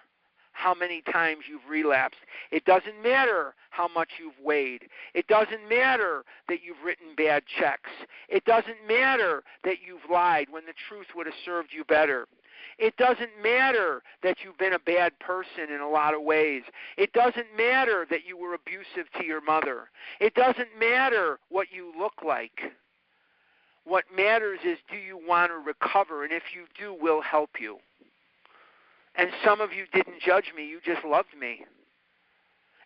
how many times you've relapsed. It doesn't matter how much you've weighed. It doesn't matter that you've written bad checks. It doesn't matter that you've lied when the truth would have served you better. It doesn't matter that you've been a bad person in a lot of ways. It doesn't matter that you were abusive to your mother. It doesn't matter what you look like. What matters is, do you want to recover? And if you do, we'll help you. And some of you didn't judge me, you just loved me.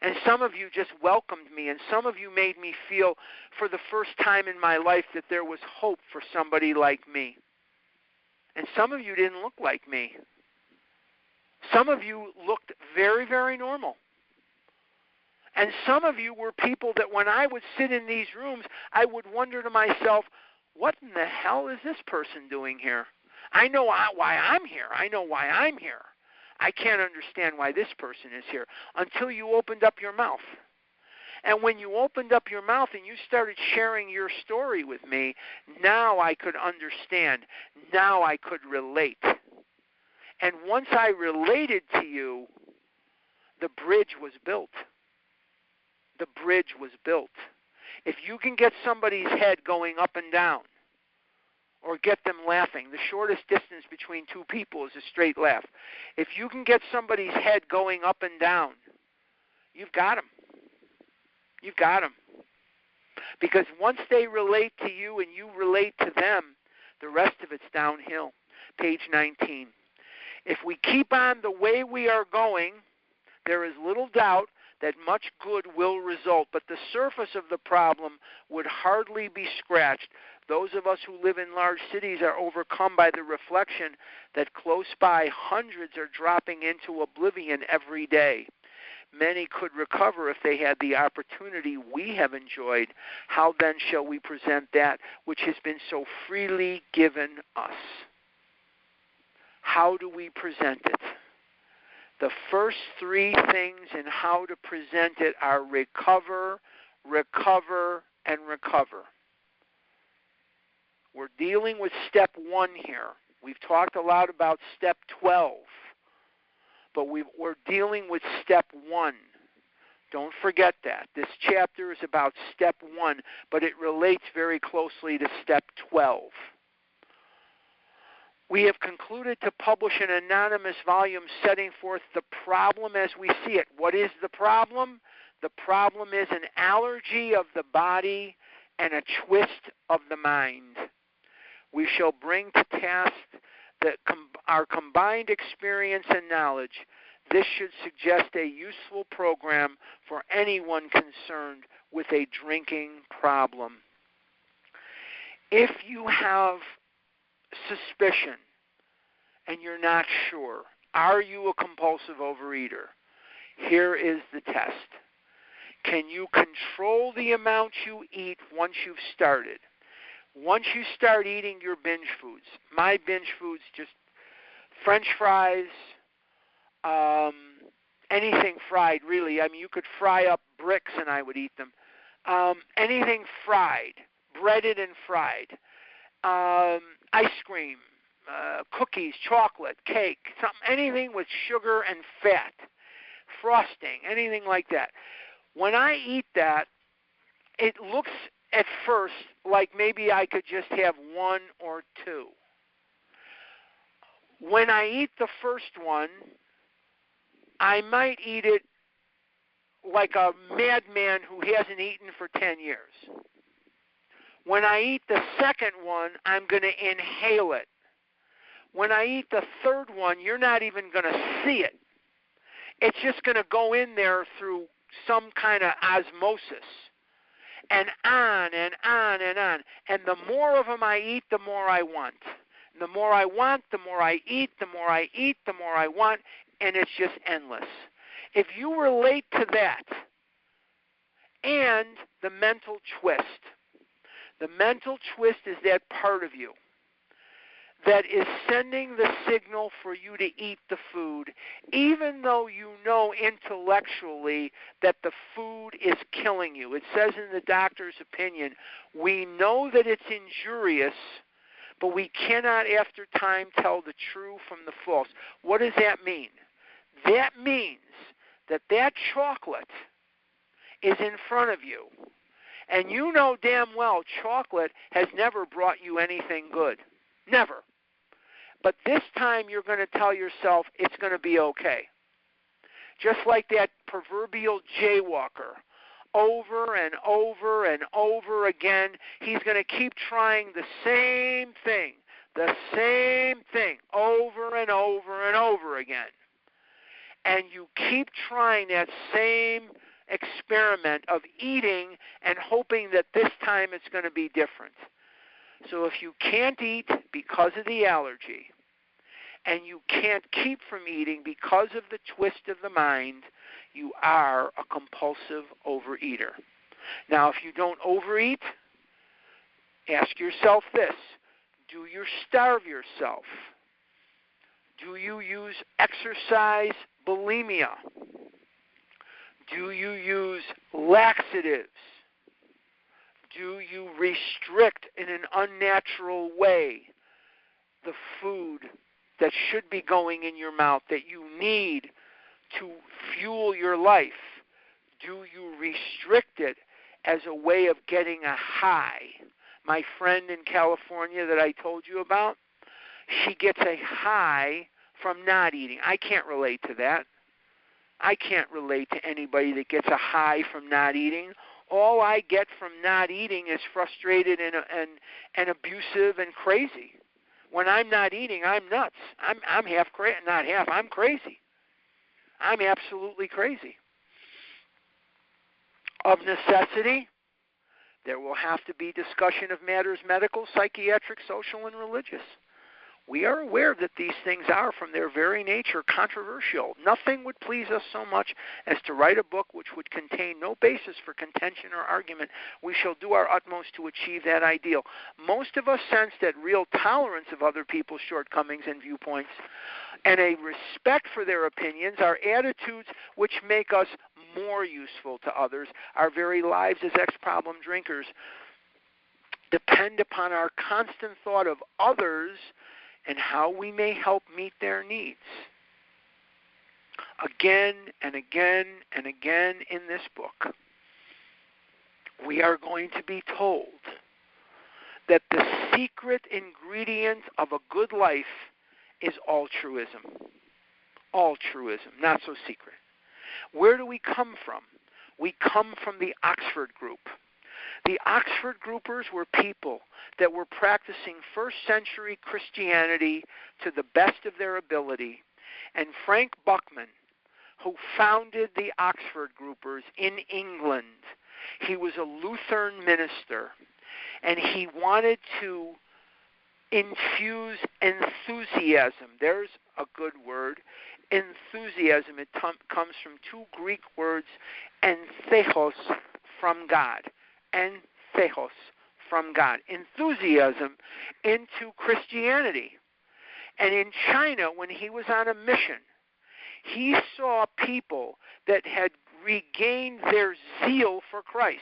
And some of you just welcomed me, and some of you made me feel for the first time in my life that there was hope for somebody like me. And some of you didn't look like me. Some of you looked very, very normal. And some of you were people that when I would sit in these rooms, I would wonder to myself, what in the hell is this person doing here? I know why I'm here. I know why I'm here. I can't understand why this person is here, until you opened up your mouth. And when you opened up your mouth and you started sharing your story with me, now I could understand. Now I could relate. And once I related to you, the bridge was built. The bridge was built. If you can get somebody's head going up and down, or get them laughing, the shortest distance between two people is a straight laugh. If you can get somebody's head going up and down, you've got them. You've got them. Because once they relate to you and you relate to them, the rest of it's downhill. Page 19. If we keep on the way we are going, there is little doubt that much good will result, but the surface of the problem would hardly be scratched. Those of us who live in large cities are overcome by the reflection that close by hundreds are dropping into oblivion every day. Many could recover if they had the opportunity we have enjoyed. How then shall we present that which has been so freely given us? How do we present it? The first three things in how to present it are recover, recover, and recover. We're dealing with step 1 here. We've talked a lot about step 12, but we're dealing with step 1. Don't forget that. This chapter is about step 1, but it relates very closely to step 12. We have concluded to publish an anonymous volume setting forth the problem as we see it. What is the problem? The problem is an allergy of the body and a twist of the mind. We shall bring to task our combined experience and knowledge. This should suggest a useful program for anyone concerned with a drinking problem. If you have suspicion and you're not sure, are you a compulsive overeater? Here is the test. Can you control the amount you eat once you've started? Once you start eating your binge foods, my binge foods, just French fries, anything fried, really. I mean, you could fry up bricks and I would eat them. Anything fried, breaded and fried, ice cream, cookies, chocolate, cake, anything with sugar and fat, frosting, anything like that. When I eat that, it looks at first like maybe I could just have one or two. When I eat the first one, I might eat it like a madman who hasn't eaten for 10 years. When I eat the second one, I'm going to inhale it. When I eat the third one, you're not even going to see it. It's just going to go in there through some kind of osmosis. And on and on and on. And the more of them I eat, the more I want. The more I want, the more I eat, the more I eat, the more I want, and it's just endless. If you relate to that and the mental twist is that part of you that is sending the signal for you to eat the food, even though you know intellectually that the food is killing you. It says in the doctor's opinion, we know that it's injurious, but we cannot after time tell the true from the false. What does that mean? That means that chocolate is in front of you. And you know damn well chocolate has never brought you anything good. Never. But this time you're going to tell yourself it's going to be okay. Just like that proverbial jaywalker. Over and over and over again, he's going to keep trying the same thing over and over and over again. And you keep trying that same experiment of eating and hoping that this time it's going to be different. So if you can't eat because of the allergy, and you can't keep from eating because of the twist of the mind, you are a compulsive overeater. Now, if you don't overeat, ask yourself this. Do you starve yourself? Do you use exercise bulimia? Do you use laxatives? Do you restrict in an unnatural way the food that should be going in your mouth that you need to fuel your life? Do you restrict it as a way of getting a high? My friend in California that I told you about, she gets a high from not eating. I can't relate to that. I can't relate to anybody that gets a high from not eating. All I get from not eating is frustrated and abusive and crazy. When I'm not eating, I'm nuts. I'm half crazy, not half. I'm crazy. I'm absolutely crazy. Of necessity, there will have to be discussion of matters medical, psychiatric, social, and religious. We are aware that these things are, from their very nature, controversial. Nothing would please us so much as to write a book which would contain no basis for contention or argument. We shall do our utmost to achieve that ideal. Most of us sense that real tolerance of other people's shortcomings and viewpoints and a respect for their opinions are attitudes which make us more useful to others. Our very lives as ex-problem drinkers depend upon our constant thought of others and how we may help meet their needs. Again and again and again in this book, we are going to be told that the secret ingredient of a good life is altruism. Altruism, not so secret. Where do we come from? We come from the Oxford group. The Oxford groupers were people that were practicing first century Christianity to the best of their ability. And Frank Buckman, who founded the Oxford groupers in England, he was a Lutheran minister, and he wanted to infuse enthusiasm. There's a good word. Enthusiasm. It comes from two Greek words, entheos, from God. Entheos, from God. Enthusiasm into Christianity. And in China, when he was on a mission, he saw people that had regained their zeal for Christ.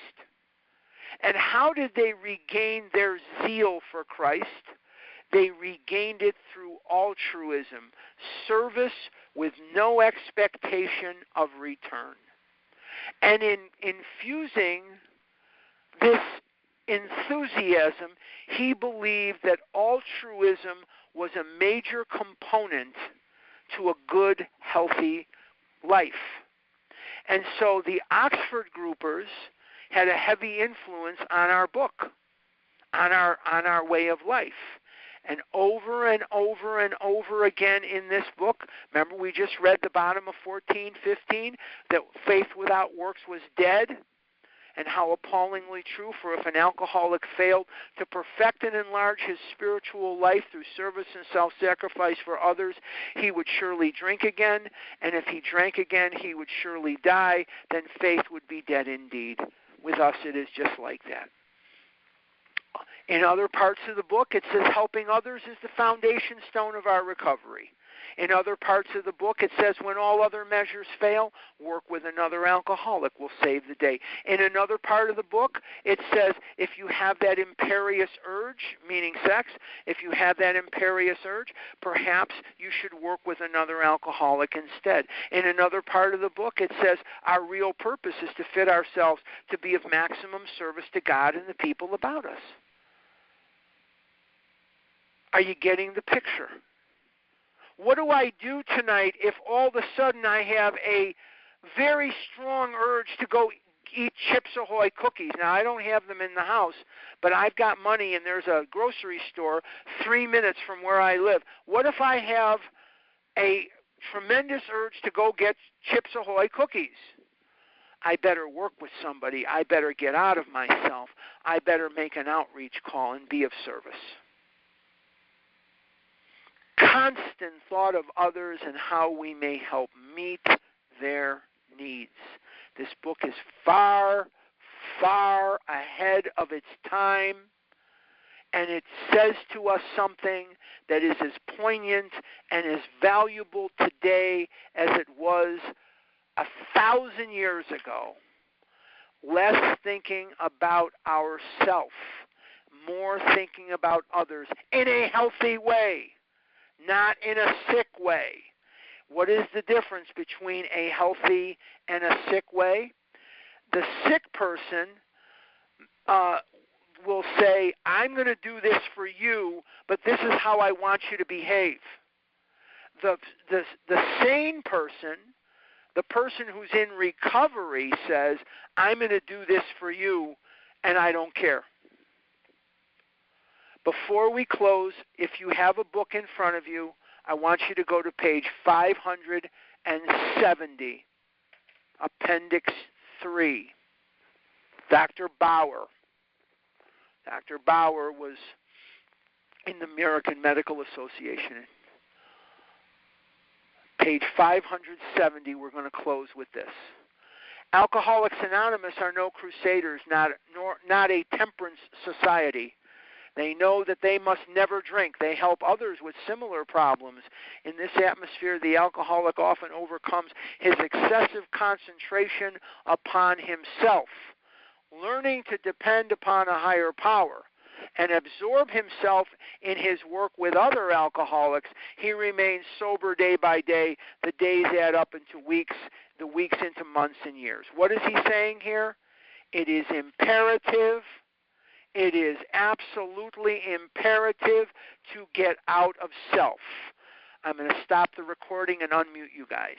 And how did they regain their zeal for Christ? They regained it through altruism, service with no expectation of return. And in infusing this enthusiasm, he believed that altruism was a major component to a good, healthy life. And so the Oxford groupers had a heavy influence on our book, on our way of life. And over and over and over again in this book, remember we just read the bottom of 14:15, that faith without works was dead, and how appallingly true, for if an alcoholic failed to perfect and enlarge his spiritual life through service and self-sacrifice for others, he would surely drink again, and if he drank again, he would surely die, then faith would be dead indeed. With us, it is just like that. In other parts of the book, it says helping others is the foundation stone of our recovery. In other parts of the book, it says when all other measures fail, work with another alcoholic will save the day. In another part of the book, it says if you have that imperious urge, meaning sex, if you have that imperious urge, perhaps you should work with another alcoholic instead. In another part of the book, it says our real purpose is to fit ourselves to be of maximum service to God and the people about us. Are you getting the picture? What do I do tonight if all of a sudden I have a very strong urge to go eat Chips Ahoy cookies? Now, I don't have them in the house, but I've got money and there's a grocery store 3 minutes from where I live. What if I have a tremendous urge to go get Chips Ahoy cookies? I better work with somebody. I better get out of myself. I better make an outreach call and be of service. Constant thought of others and how we may help meet their needs. This book is far, far ahead of its time, and it says to us something that is as poignant and as valuable today as it was 1,000 years ago. Less thinking about ourself, more thinking about others in a healthy way. Not in a sick way. What is the difference between a healthy and a sick way? The sick person will say, I'm going to do this for you, but this is how I want you to behave. The sane person, the person who's in recovery, says, I'm going to do this for you, and I don't care. Before we close, if you have a book in front of you, I want you to go to page 570, Appendix 3. Dr. Bauer. Dr. Bauer was in the American Medical Association. Page 570, we're going to close with this. Alcoholics Anonymous are no crusaders, not a temperance society. They know that they must never drink. They help others with similar problems. In this atmosphere, the alcoholic often overcomes his excessive concentration upon himself, learning to depend upon a higher power and absorb himself in his work with other alcoholics. He remains sober day by day. The days add up into weeks, the weeks into months and years. What is he saying here? It is imperative It is absolutely imperative to get out of self. I'm going to stop the recording and unmute you guys.